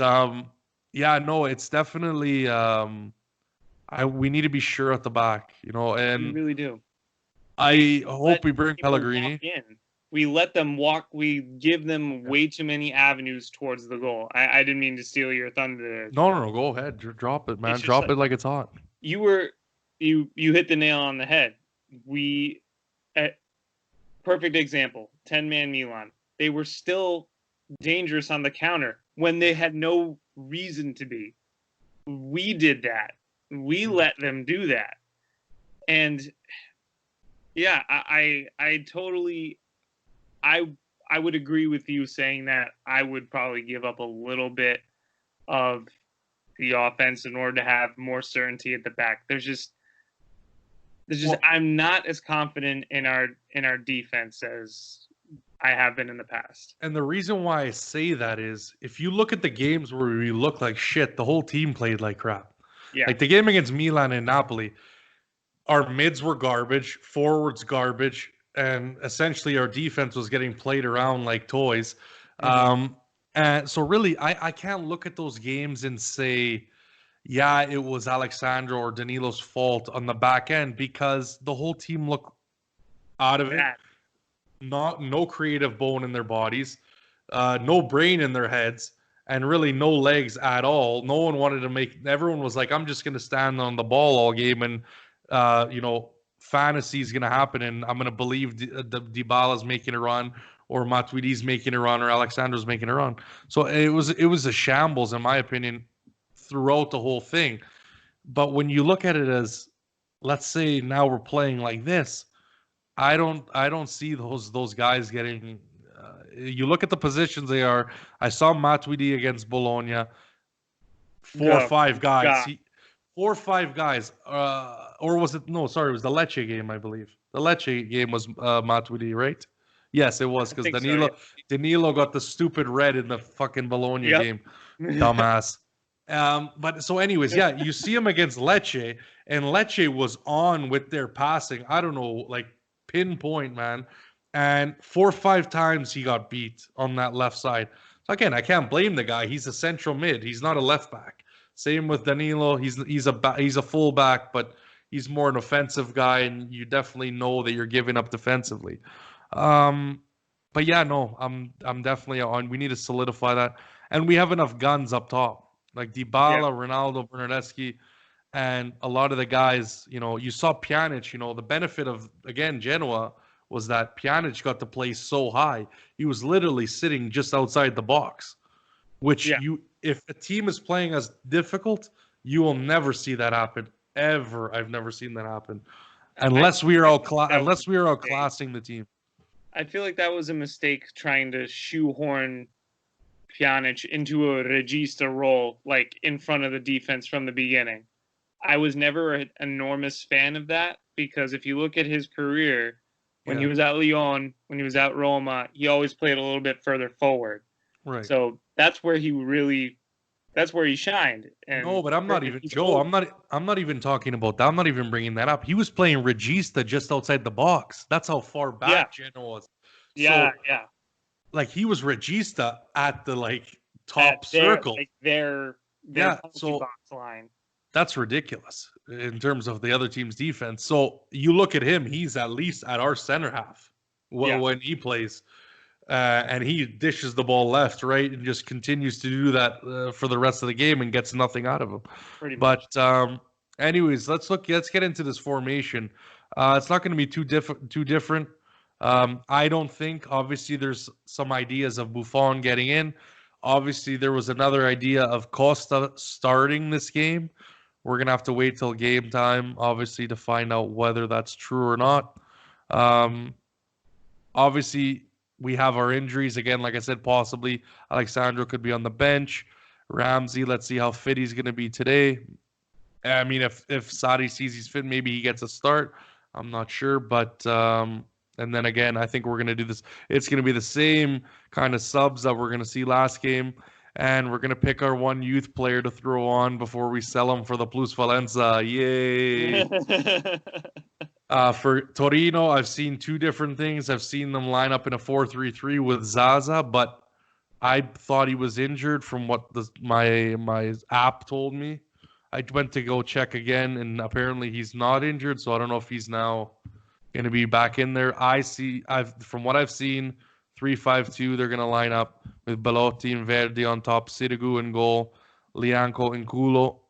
it's definitely. We need to be sure at the back, and we really do. I hope we bring Pellegrini. We let them walk. We give them way too many avenues towards the goal. I didn't mean to steal your thunder. No. Go ahead. Drop it, man. Drop it like it's hot. You hit the nail on the head. Perfect example. 10-man Milan. They were still dangerous on the counter when they had no reason to be. We did that. We let them do that. And I totally I would agree with you saying that I would probably give up a little bit of the offense in order to have more certainty at the back. I'm not as confident in our defense as I have been in the past. And the reason why I say that is if you look at the games where we look like shit, the whole team played like crap. Yeah. Like the game against Milan and Napoli, our mids were garbage, forwards garbage, and essentially our defense was getting played around like toys. And so really, I can't look at those games and say, yeah, it was Alexandro or Danilo's fault on the back end because the whole team looked out of it. Bad. No creative bone in their bodies, no brain in their heads, and really no legs at all. No one wanted to make. Everyone was like, "I'm just going to stand on the ball all game, and fantasy is going to happen, and I'm going to believe Dybala's making a run, or Matuidi's making a run, or Alexandro's making a run." So it was a shambles, in my opinion, throughout the whole thing. But when you look at it as, let's say now we're playing like this, I don't see those guys getting. You look at the positions they are. I saw Matuidi against Bologna. Four or five guys. Four or five guys. Or was it? No, sorry, it was the Lecce game, I believe. The Lecce game was Matuidi, right? Yes, it was because Danilo got the stupid red in the fucking Bologna game. Dumbass. But so anyways, yeah, you see him against Lecce, and Lecce was on with their passing. I don't know, like pinpoint, man. And 4 or 5 times he got beat on that left side. So again, I can't blame the guy. He's a central mid. He's not a left back. Same with Danilo. He's a full back, but he's more an offensive guy, and you definitely know that you're giving up defensively. But yeah, no, I'm definitely on. We need to solidify that, and we have enough guns up top, like Dybala, Ronaldo, Bernardeschi, and a lot of the guys. You saw Pjanic. The benefit of again Genoa was that Pjanic got to play so high. He was literally sitting just outside the box, which if a team is playing as difficult, you will never see that happen ever. I've never seen that happen unless we are outclassing the team. I feel like that was a mistake trying to shoehorn Pjanic into a regista role, like in front of the defense from the beginning. I was never an enormous fan of that because if you look at his career, when he was at Lyon, when he was at Roma, he always played a little bit further forward. Right. So that's where he shined. And no, but I'm not even Joe. I'm not even talking about that. I'm not even bringing that up. He was playing regista just outside the box. That's how far back Genoa was. Yeah. Like he was regista at the top circle. Their so box line. That's ridiculous in terms of the other team's defense. So you look at him; he's at least at our center half when he plays. And he dishes the ball left, right, and just continues to do that for the rest of the game and gets nothing out of him. Pretty much. But anyways, let's get into this formation. It's not going to be too different. I don't think. Obviously, there's some ideas of Buffon getting in. Obviously, there was another idea of Costa starting this game. We're going to have to wait till game time, obviously, to find out whether that's true or not. Obviously, we have our injuries. Again, like I said, possibly Alexandro could be on the bench. Ramsey, let's see how fit he's going to be today. I mean, if Sadi sees he's fit, maybe he gets a start. I'm not sure. But, and then again, I think we're going to do this. It's going to be the same kind of subs that we're going to see last game. And we're going to pick our one youth player to throw on before we sell him for the Plus Valenza. Yay! For Torino, I've seen 2 different things. I've seen them line up in a 4-3-3 with Zaza, but I thought he was injured from what my app told me. I went to go check again, and apparently he's not injured, so I don't know if he's now going to be back in there. From what I've seen, 3-5-2, they're going to line up with Belotti and Verdi on top, Sirigu in goal, Lianco,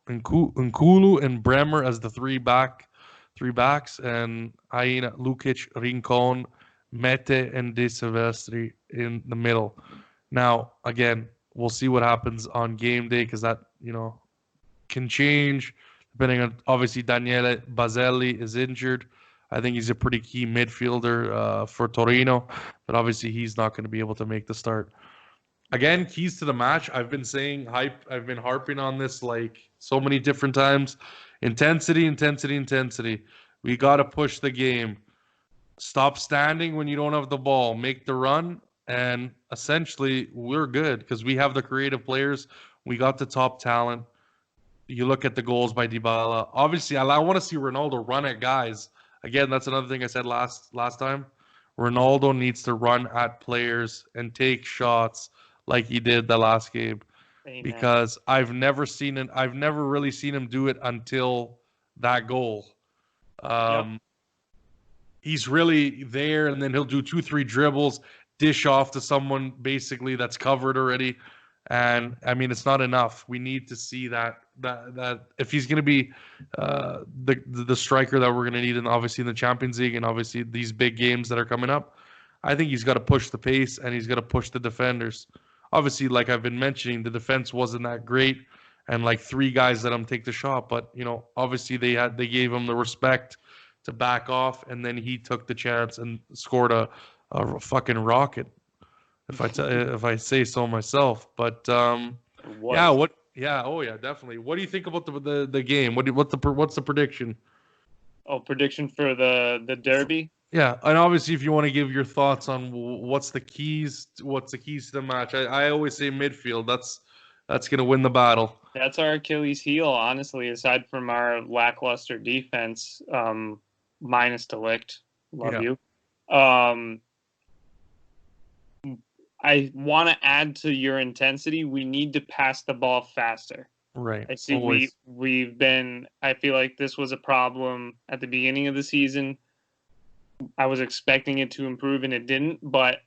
Nkulu, and Bremer as the three backs, and Aina, Lukic, Rincon, Mete, and De Silvestri in the middle. Now, again, we'll see what happens on game day because that, can change depending on, obviously, Daniele Baselli is injured. I think he's a pretty key midfielder for Torino, but obviously he's not going to be able to make the start. Again, keys to the match. I've been saying I've been harping on this so many different times. Intensity. We got to push the game. Stop standing when you don't have the ball. Make the run, and essentially we're good because we have the creative players. We got the top talent. You look at the goals by Dybala. Obviously, I want to see Ronaldo run at guys. Again, that's another thing I said last time. Ronaldo needs to run at players and take shots like he did the last game, Amen. because I've never really seen him do it until that goal. He's really there, and then he'll do 2-3 dribbles, dish off to someone basically that's covered already. And I mean, it's not enough. We need to see that if he's going to be the striker that we're going to need, and obviously in the Champions League, and obviously these big games that are coming up, I think he's got to push the pace, and he's got to push the defenders. Obviously, like I've been mentioning, the defense wasn't that great, and like 3 guys let him take the shot. But obviously they gave him the respect to back off, and then he took the chance and scored a fucking rocket, if I say so myself. But definitely. What do you think about the game? What's the prediction? Oh, prediction for the Derby? Yeah, and obviously, if you want to give your thoughts on what's the keys to the match, I always say midfield. That's going to win the battle. That's our Achilles heel, honestly, aside from our lackluster defense, minus Delict. Love you. I want to add to your intensity. We need to pass the ball faster. Right. I see we've been, I feel like this was a problem at the beginning of the season. I was expecting it to improve, and it didn't, but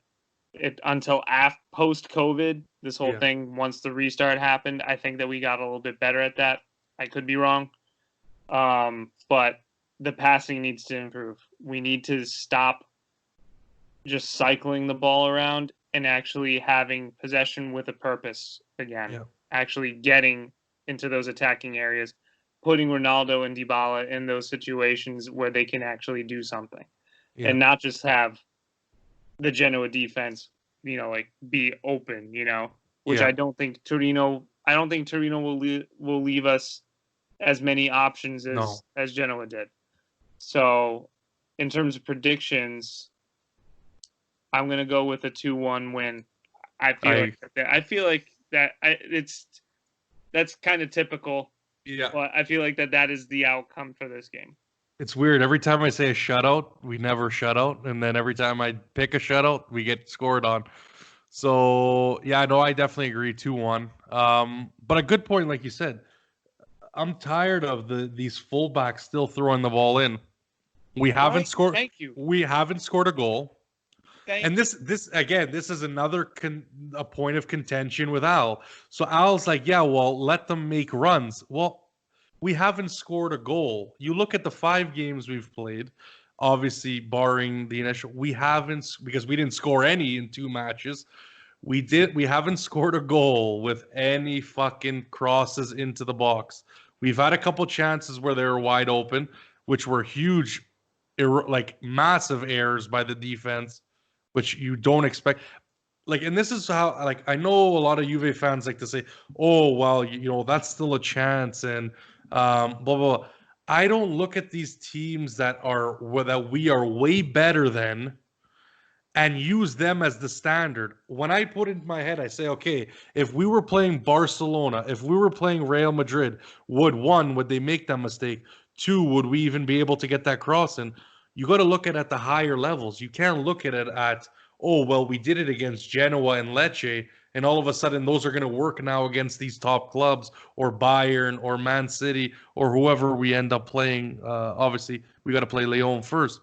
until post-COVID, this whole thing, once the restart happened, I think that we got a little bit better at that. I could be wrong. But the passing needs to improve. We need to stop just cycling the ball around and actually having possession with a purpose again. Yeah. Actually getting into those attacking areas, putting Ronaldo and Dybala in those situations where they can actually do something. Yeah. And not just have the Genoa defense, be open, which I don't think Torino will leave us as many options as Genoa did. So, in terms of predictions, I'm going to go with a 2-1 win. I feel like that's kind of typical. Yeah. But I feel like that is the outcome for this game. It's weird. Every time I say a shutout, we never shut out, and then every time I pick a shutout, we get scored on. So, yeah, no, I definitely agree, 2-1. But a good point, like you said. I'm tired of these fullbacks still throwing the ball in. We haven't scored. Thank you. We haven't scored a goal. This is another a point of contention with Al. So Al's like, yeah, well, let them make runs. Well, we haven't scored a goal. You look at the 5 games we've played, obviously barring the initial, we haven't, because we didn't score any in 2 matches. We haven't scored a goal with any fucking crosses into the box. We've had a couple chances where they were wide open, which were huge, massive errors by the defense, which you don't expect. And this is how, I know a lot of Juve fans like to say, oh, well, that's still a chance, and blah, blah, blah. I don't look at these teams that we are way better than and use them as the standard. When I put it in my head, I say, okay, if we were playing Barcelona, if we were playing Real Madrid, would they make that mistake? 2, would we even be able to get that cross? And you got to look at the higher levels. You can't look at it at, oh, well, we did it against Genoa and Lecce, and all of a sudden those are going to work now against these top clubs, or Bayern, or Man City, or whoever we end up playing. Obviously, we got to play Lyon first,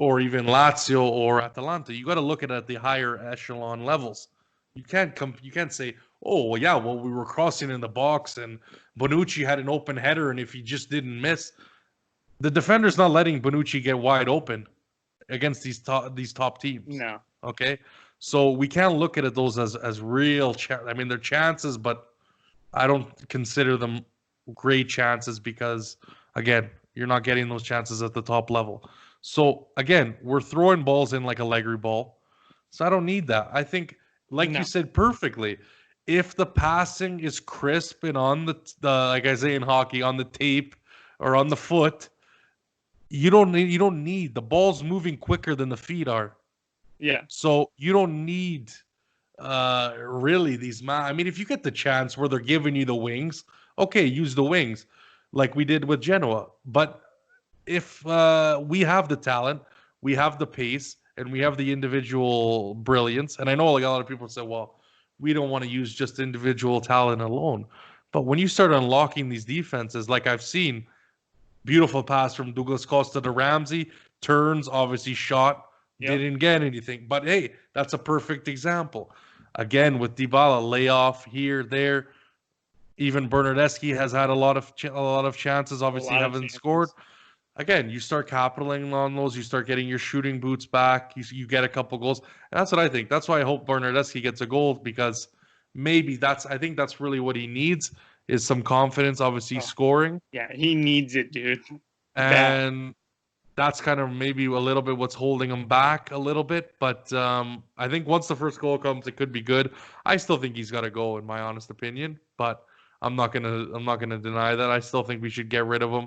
or even Lazio or Atalanta. You got to look at the higher echelon levels. You can't say, oh, well, yeah, well, we were crossing in the box and Bonucci had an open header, and if he just didn't miss, the defender's not letting Bonucci get wide open against these top teams. No. Okay? So we can't look at those as real they're chances, but I don't consider them great chances because, again, you're not getting those chances at the top level. So, again, we're throwing balls in like a Allegri ball. So I don't need that. I think, you said perfectly, if the passing is crisp and on the like I say in hockey, on the tape or on the foot, you don't need the ball's moving quicker than the feet are. Yeah. So you don't need really these if you get the chance where they're giving you the wings, Okay, use the wings like we did with Genoa. But if we have the talent, we have the pace, and we have the individual brilliance, and I know like a lot of people say, well, we don't want to use just individual talent alone. But when you start unlocking these defenses, like I've seen, beautiful pass from Douglas Costa to Ramsey, turns, obviously shot, Yep. didn't get anything. But hey, that's a perfect example. Again, with Dybala, layoff here, there. Even Bernardeschi has had a lot of chances. Obviously, lot of haven't scored. chances. Again, you start capitalizing on those. You start getting your shooting boots back. You get a couple goals. And that's what I think. That's why I hope Bernardeschi gets a goal because maybe I think that's really what he needs is some confidence. Obviously, Oh. scoring. Yeah, he needs it, dude. Bad. And that's kind of maybe a little bit what's holding him back a little bit. But I think once the first goal comes, it could be good. I still think he's got to go, in my honest opinion. But I'm not gonna deny that. I still think we should get rid of him.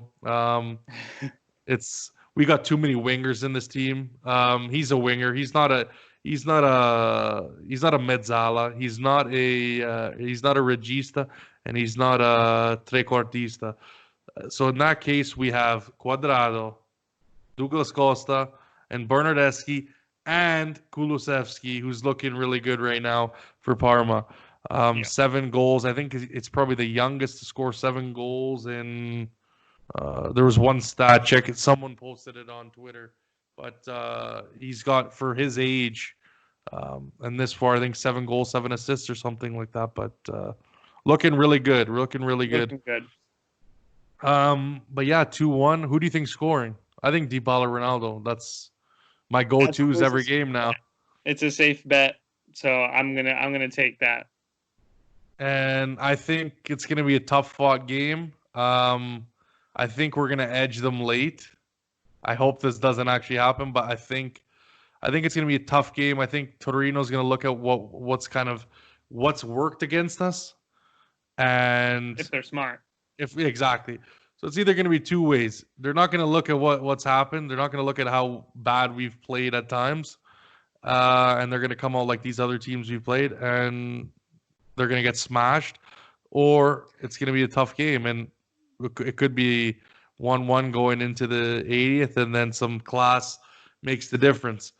We got too many wingers in this team. He's a winger. He's not a mezzala. He's not a regista, and he's not a trequartista. So in that case, we have Quadrado, Douglas Costa, and Bernardeschi, and Kulusevski, who's looking really good right now for Parma. Yeah. 7 goals. I think it's probably the youngest to score 7 goals in. There was one stat check. Someone posted it on Twitter, but he's got for his age, and this far, I think 7 goals, 7 assists, or something like that. But looking really good. Looking really good. Looking good. But yeah, 2-1. Who do you think scoring? I think Dybala Ronaldo. That's my go-tos every game now. It's a safe bet, so I'm gonna take that. And I think it's gonna be a tough fought game. I think we're gonna edge them late. I hope this doesn't actually happen, but I think it's gonna be a tough game. I think Torino's gonna look at what's worked against us, and If they're smart. if exactly. So it's either going to be two ways. They're not going to look at what's happened. They're not going to look at how bad we've played at times, and they're going to come out like these other teams we've played, and they're going to get smashed, or it's going to be a tough game, and it could be 1-1 going into the 80th, and then some class makes the difference.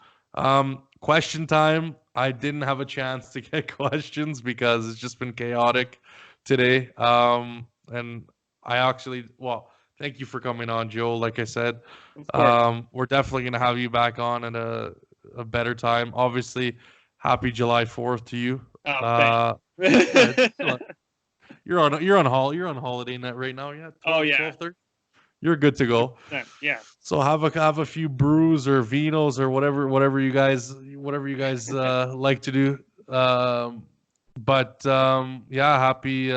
Question time. I didn't have a chance to get questions because it's just been chaotic today, and I actually, thank you for coming on, Joe. Like I said, we're definitely going to have you back on at a better time. Obviously, happy July 4th to you. Oh, You're on holiday net right now, yeah? 12, yeah. 12:30? You're good to go. Yeah. So have a few brews or vinos or whatever you guys like to do. But happy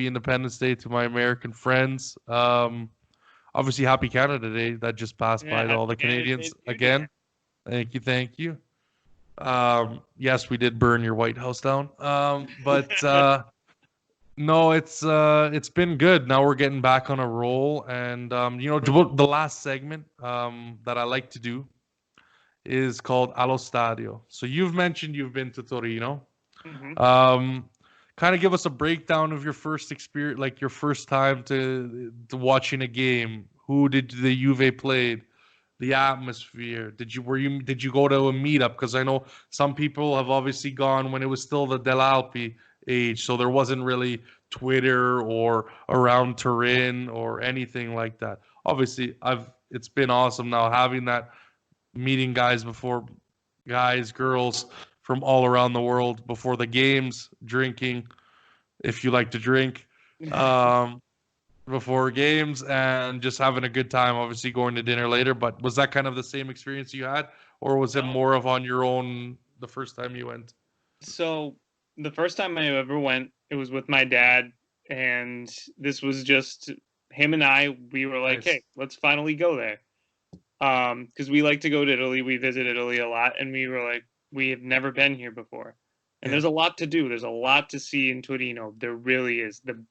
Independence Day to my American friends. Obviously, happy Canada Day that just passed by to all the Canadians again. Thank you. Yes, we did burn your White House down. But no, it's been good. Now we're getting back on a roll, and the last segment that I like to do is called Allo Stadio. So you've mentioned you've been to Torino. Mm-hmm. Kind of give us a breakdown of your first experience, like your first time to watching a game. Who did the Juve played? The atmosphere. Did you go to a meetup? Because I know some people have obviously gone when it was still the Del Alpi age, so there wasn't really Twitter or Around Turin or anything like that. Obviously, it's been awesome now having that, meeting guys, girls from all around the world before the games, drinking, if you like to drink, before games, and just having a good time, obviously going to dinner later. But was that kind of the same experience you had, or was it more of on your own the first time you went? So the first time I ever went, it was with my dad, and this was just him and I. We were like, Nice. hey, let's finally go there. Because we like to go to Italy. We visit Italy a lot, and we were like, we have never been here before. And there's a lot to do. There's a lot to see in Torino. There really is. The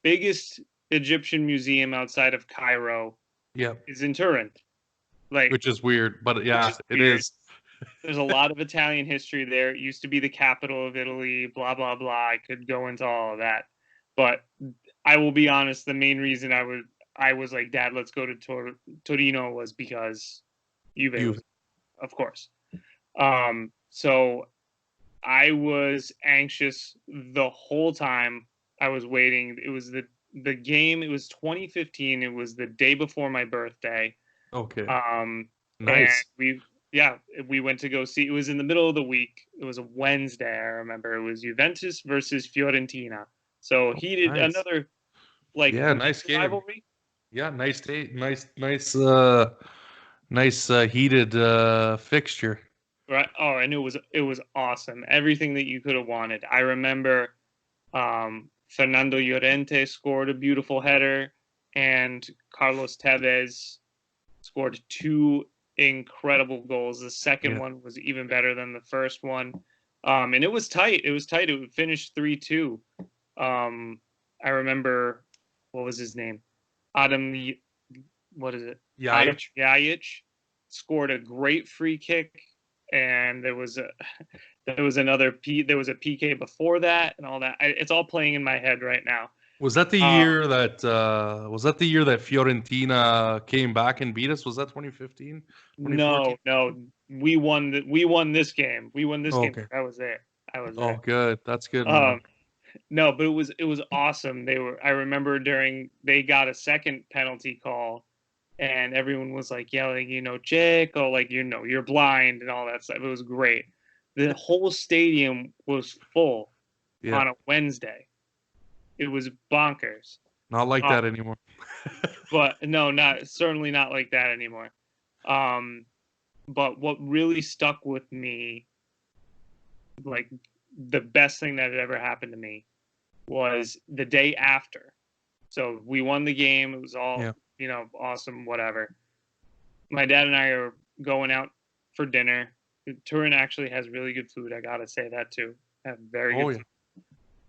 biggest Egyptian museum outside of Cairo is in Turin. Which is weird, but yeah, it is. There's a lot of Italian history there. It used to be the capital of Italy, blah, blah, blah. I could go into all of that. But I will be honest. The main reason I was like, Dad, let's go to Torino was because Juve was, of course. So I was anxious the whole time. I was waiting. It was the game. It was 2015. It was the day before my birthday. Okay. And Nice. we went to go see. It was in the middle of the week. It was a Wednesday. I remember it was Juventus versus Fiorentina. So heated Nice. another like Yeah, nice game. rivalry. Yeah, nice day. Nice heated fixture. Right. Oh, and it was awesome. Everything that you could have wanted. I remember Fernando Llorente scored a beautiful header, and Carlos Tevez scored 2 incredible goals. The second one was even better than the first one. And it was tight. It was tight. It finished 3-2. I remember, what was his name? What is it? Adam Jajic scored a great free kick, and there was a PK before that, and all that. It's all playing in my head right now. Was that the year that Fiorentina came back and beat us? Was that 2015? No, we won this game. We won this game. Okay. I was there. Oh, good. That's good. Man. No, but it was awesome. I remember they got a second penalty call, and everyone was like yelling, Chico, like, you're blind and all that stuff. It was great. The whole stadium was full on a Wednesday. It was bonkers. Not like that anymore. But no, certainly not like that anymore. But what really stuck with me, like the best thing that had ever happened to me, was the day after. So we won the game. It was all, awesome, whatever. My dad and I are going out for dinner. Turin actually has really good food. I gotta say that too. Have very good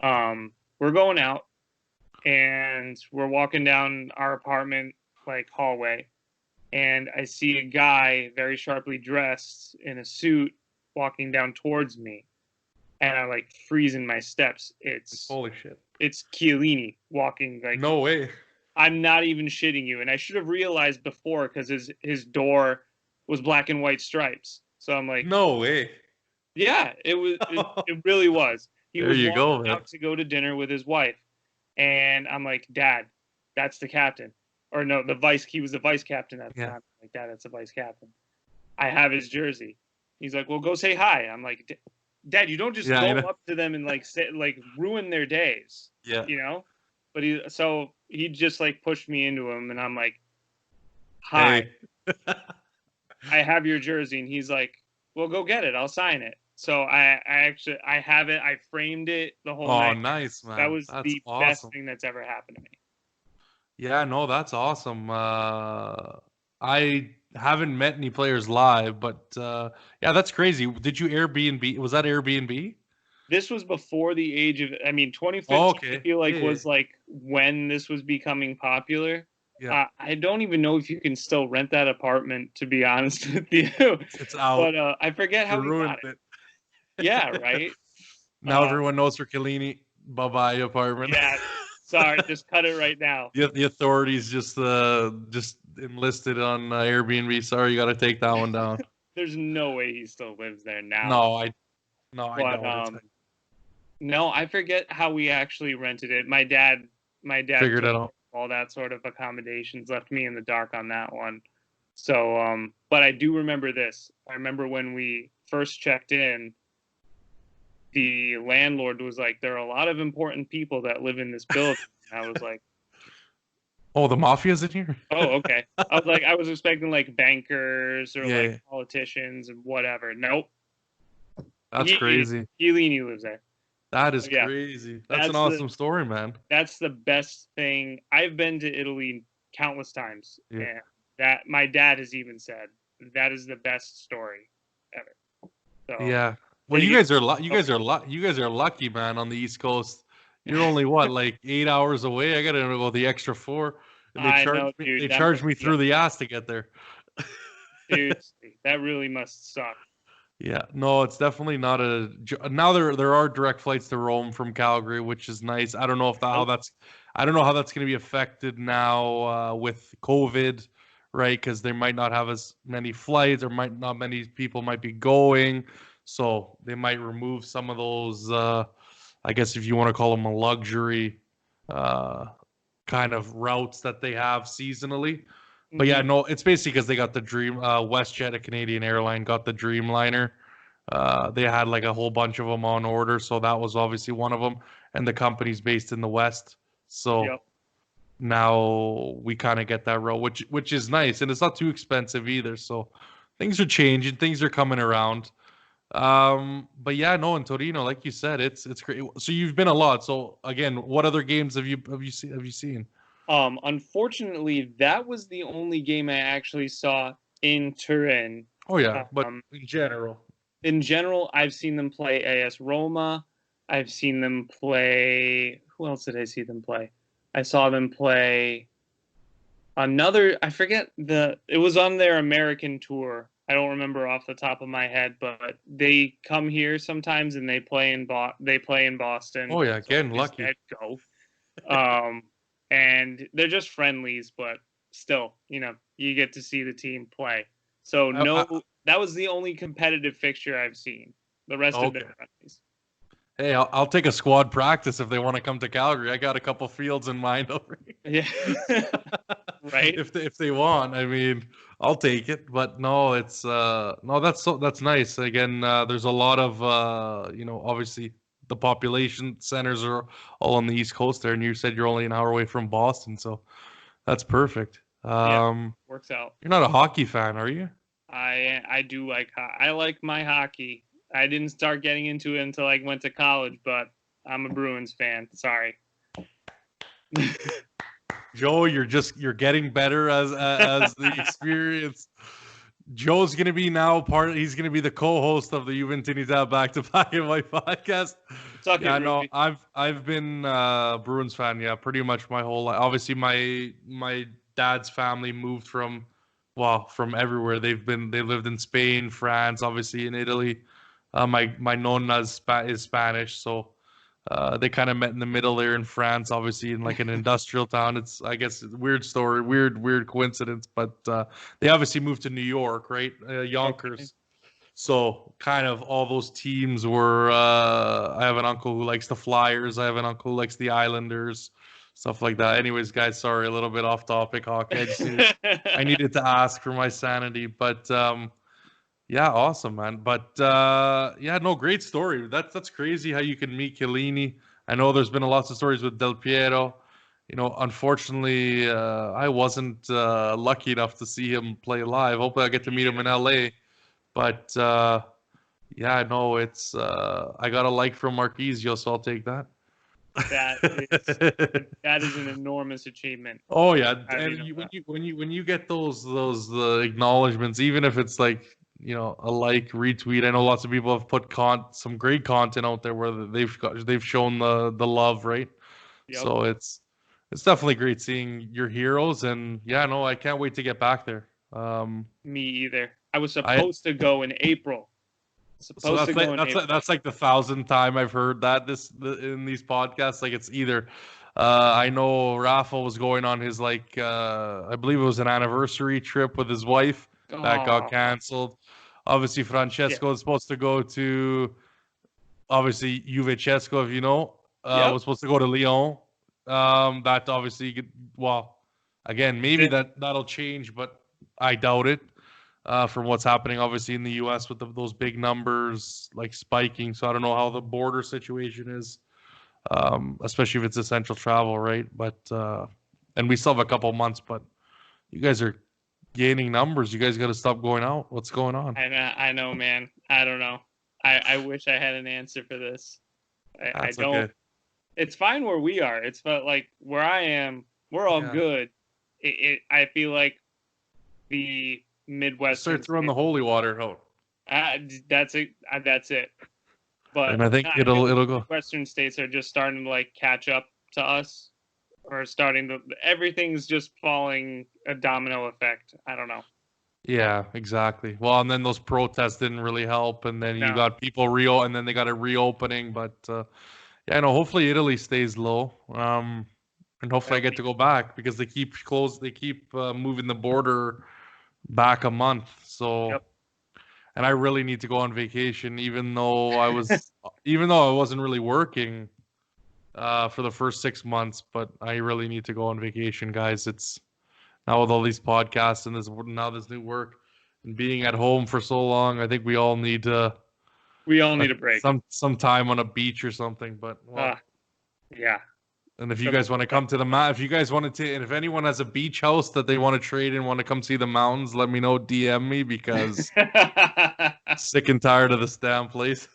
food. We're going out, and we're walking down our apartment like hallway, and I see a guy very sharply dressed in a suit walking down towards me, and I like freeze in my steps. It's holy shit. It's Chiellini walking like. No way. I'm not even shitting you, and I should have realized before because his door was black and white stripes. So I'm like, no way. Yeah, it was. It really was. He was out to go to dinner with his wife, and I'm like, Dad, that's the captain. Or no, he was the vice captain at the time. I'm like, Dad, that's the vice captain. I have his jersey. He's like, well, go say hi. I'm like, Dad, you don't just go up to them and like ruin their days. Yeah. But he just like pushed me into him, and I'm like, hi. Hey. I have your jersey, and he's like, well, go get it. I'll sign it. So I have it. I framed it the whole night. Oh, nice, man. That was the best thing that's ever happened to me. Yeah, no, that's awesome. I haven't met any players live, but yeah, that's crazy. Did you Airbnb? Was that Airbnb? This was before the age of, 2015, I feel like was like when this was becoming popular. Yeah. I don't even know if you can still rent that apartment, to be honest with you. It's out. But I forget how we got it. Yeah, right? Now everyone knows for Chiellini. Bye-bye apartment. Yeah, sorry, just cut it right now. The authorities just enlisted on Airbnb. Sorry, you got to take that one down. There's no way he still lives there now. I don't. No, I forget how we actually rented it. My dad figured it out. All that sort of accommodations, left me in the dark on that one. So, but I do remember this. I remember when we first checked in, the landlord was like, there are a lot of important people that live in this building. I was like, oh, the mafia's in here? Oh, okay. I was expecting like bankers or like politicians and whatever. Nope. That's crazy. Chiellini lives there. That is crazy. That's an awesome story, man. That's the best thing. I've been to Italy countless times, and that my dad has even said that is the best story ever. So, yeah. Well, you guys are lucky, man. On the East Coast, you're only like 8 hours away. I gotta go the extra 4. And they charge me through the ass to get there. Seriously, that really must suck. Yeah, no, it's definitely not a. Now there are direct flights to Rome from Calgary, which is nice. I don't know if I don't know how that's going to be affected now with COVID, right? Because they might not have as many flights, or might not many people might be going, so they might remove some of those. I guess if you want to call them a luxury uh, kind of routes that they have seasonally. But yeah, Mhm. no, it's basically because they got the Dream WestJet, a Canadian airline, got the Dreamliner. They had like a whole bunch of them on order, so that was obviously one of them. And the company's based in the West, so Yep. now we kind of get that route, which is nice, and it's not too expensive either. So things are changing, things are coming around. But yeah, no, in Torino, like you said, it's great. So you've been a lot. So again, what other games have you seen? Unfortunately, that was the only game I actually saw in Turin. Oh yeah, but Um, in general. in general, I've seen them play AS Roma. I've seen them play. Who else did I see them play? I saw them play another. I forget the. It was on their American tour. I don't remember off the top of my head, but they come here sometimes and they play in Boston. Oh yeah, So again, I lucky. said go. Um, and they're just friendlies, but still, you get to see the team play. So I, no, I, that was the only competitive fixture I've seen. The rest have been okay. friendlies. Hey, I'll take a squad practice if they want to come to Calgary. I got a couple fields in mind already. Yeah, right. If they want, I mean, I'll take it. But no, it's no, that's nice. Again, there's a lot of obviously the population centers are all on the East Coast there, and you said you're only an hour away from Boston, so that's perfect. Yeah, works out. You're not a hockey fan, are you? I do like I like my hockey. I didn't start getting into it until I went to college, but I'm a Bruins fan. Sorry. Joe, you're getting better as the experience. Joe's gonna be now he's gonna be the co-host of the Juventinita Back to Black and White podcast. Suck it, Yeah, no, Ruby. I've been Bruins fan, yeah, pretty much my whole life. Obviously my dad's family moved from everywhere. They lived in Spain, France, obviously in Italy. My nonna is Spanish, so they kind of met in the middle there in France, obviously in like an industrial town. It's, I guess, a weird story, weird coincidence, but they obviously moved to New York, right? Okay. Yonkers. So kind of all those teams were. I have an uncle who likes the Flyers. I have an uncle who likes the Islanders, stuff like that. Anyways, guys, sorry, a little bit off topic hockey. I needed to ask for my sanity, but yeah, awesome, man. But yeah, no, great story. That's crazy how you can meet Chiellini. I know there's been lots of stories with Del Piero. Unfortunately, I wasn't lucky enough to see him play live. Hopefully, I get to meet him in LA. But yeah, no, it's I got a like from Marquisio, so I'll take that. That is that is an enormous achievement. Oh yeah, How do you and know that? when you get those acknowledgments, even if it's like a like retweet. I know lots of people have put some great content out there where they've shown the love, right? Yep. So it's definitely great seeing your heroes, and yeah, no, I can't wait to get back there. Me either. I was I supposed to go in April. So Supposed to that's like go in April. that's like the thousandth time I've heard that in these podcasts. Like it's either I know Rafa was going on his I believe it was an anniversary trip with his wife that got Oh, canceled. Obviously, yeah. Francesco is supposed to go to obviously Juve-Chesco, if you know, Yep. was supposed to go to Lyon. That obviously well, again, maybe that'll change, but I doubt it from what's happening, obviously, in the U.S. with those big numbers like spiking. So I don't know how the border situation is, especially if it's essential travel, right? But and we still have a couple months, but you guys are gaining numbers. You guys got to stop going out. What's going on? I know, man. I don't know. I wish I had an answer for this. I That's don't. okay. It's fine where we are. It's but like where I am, we're all Yeah. good. I feel like the Midwestern Start throwing the states, holy water out, that's it. That's it. But and I think I feel it'll like it'll go. Midwestern states are just starting to like catch up to us, or starting to. Everything's just falling a domino effect. I don't know. Yeah, exactly. Well, and then those protests didn't really help, and then you No. got people and then they got a reopening. But yeah, no. Hopefully, Italy stays low. And and hopefully I get to go back because they keep moving the border back a month. So, Yep. and I really need to go on vacation, even though I wasn't really working for the first 6 months, but I really need to go on vacation, guys. It's now with all these podcasts and this new work and being at home for so long, I think we all need a break. Some time on a beach or something. But well, yeah. and if you guys want to come to if you guys wanted to, and if anyone has a beach house that they want to trade and want to come see the mountains, let me know. DM me because sick and tired of this damn place.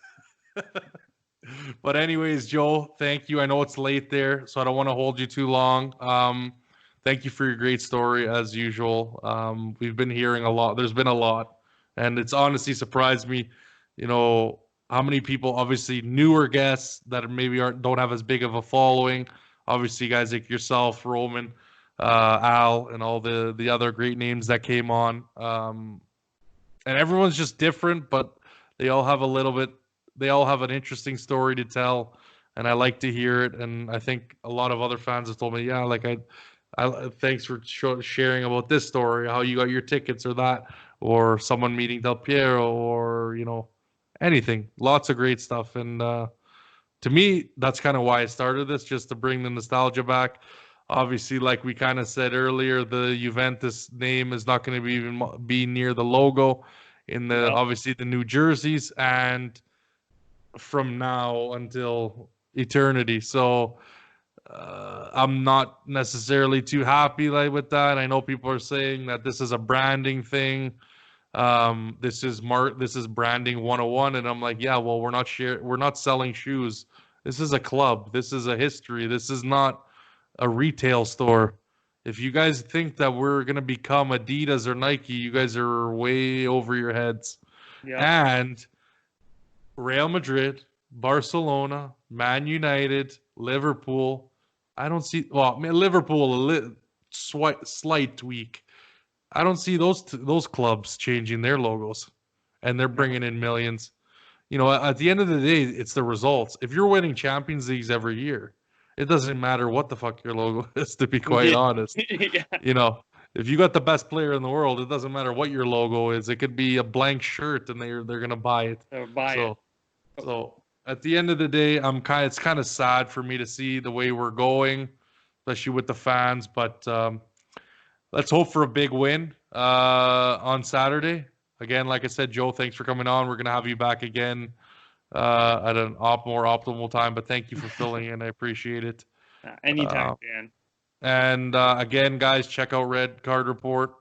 But anyways, Joe, thank you. I know it's late there, so I don't want to hold you too long. Thank you for your great story as usual. We've been hearing a lot. There's been a lot, and it's honestly surprised me. How many people, obviously newer guests that maybe don't have as big of a following. Obviously, guys like yourself, Roman, Al, and all the other great names that came on. And everyone's just different, but they all have an interesting story to tell, and I like to hear it. And I think a lot of other fans have told me, yeah, like I thanks for sharing about this story, how you got your tickets or that, or someone meeting Del Piero, or anything. Lots of great stuff. And to me, that's kind of why I started this, just to bring the nostalgia back. Obviously, like we kind of said earlier, the Juventus name is not going to be near the logo in obviously the new jerseys, and from now until eternity. So I'm not necessarily too happy with that. I know people are saying that this is a branding thing. This is branding 101, and I'm like, yeah, well, we're not selling shoes. This is a club. This is a history. This is not a retail store. If you guys think that we're gonna become Adidas or Nike, you guys are way over your heads. Yeah. And Real Madrid, Barcelona, Man United, Liverpool. I don't see. Well, Liverpool, slight tweak. I don't see those clubs changing their logos, and they're bringing in millions. At the end of the day, it's the results. If you're winning Champions Leagues every year, it doesn't matter what the fuck your logo is, to be quite honest. Yeah. If you got the best player in the world, it doesn't matter what your logo is. It could be a blank shirt, and they're gonna buy it. So at the end of the day, it's kind of sad for me to see the way we're going, especially with the fans. But let's hope for a big win on Saturday. Again, like I said, Joe, thanks for coming on. We're going to have you back again at an more optimal time. But thank you for filling in. I appreciate it. Anytime, Dan. And again, guys, check out Red Card Report.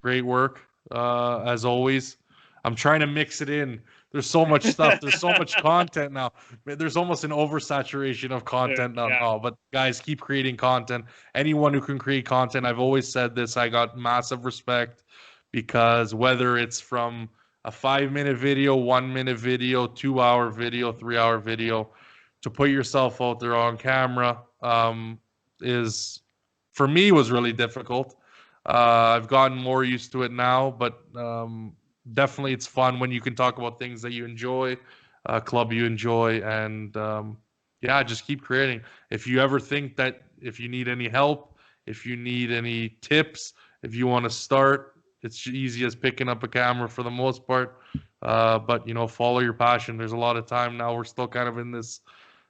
Great work, as always. I'm trying to mix it in. There's so much stuff. There's so much content now. There's almost an oversaturation of content now. Yeah. But guys, keep creating content. Anyone who can create content, I've always said this, I got massive respect, because whether it's from a 5-minute video, 1-minute video, 2-hour video, 3-hour video, to put yourself out there on camera is, for me, was really difficult. I've gotten more used to it now, but definitely it's fun when you can talk about things that you enjoy, club you enjoy, and just keep creating. If you ever think that if you need any help, if you need any tips, if you want to start, it's easy as picking up a camera for the most part. But follow your passion. There's a lot of time now. We're still kind of in this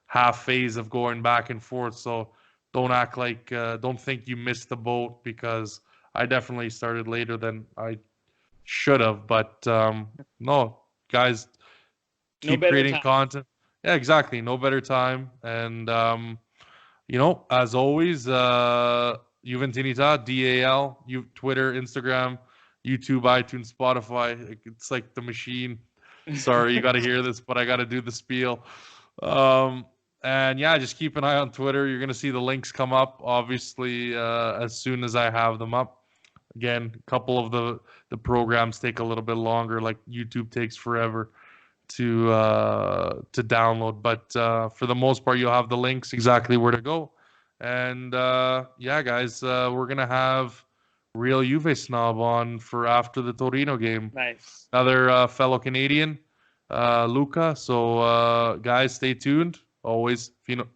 half phase of going back and forth. So don't act like, don't think you missed the boat, because I definitely started later than I should have. But no, guys, keep creating content. Yeah, exactly. No better time. And as always, Juventinita, DAL, Twitter, Instagram, YouTube, iTunes, Spotify. It's like the machine. Sorry, you got to hear this, but I got to do the spiel. And just keep an eye on Twitter. You're going to see the links come up, obviously, as soon as I have them up. Again, a couple of the programs take a little bit longer, like YouTube takes forever to download. But for the most part, you'll have the links exactly where to go. And guys, we're going to have Real Juve Snob on for after the Torino game. Nice. Another fellow Canadian, Luca. So, guys, stay tuned. Always, fino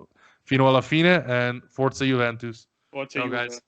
alla fine, and Forza Juventus. Forza Ciao, Juve. guys.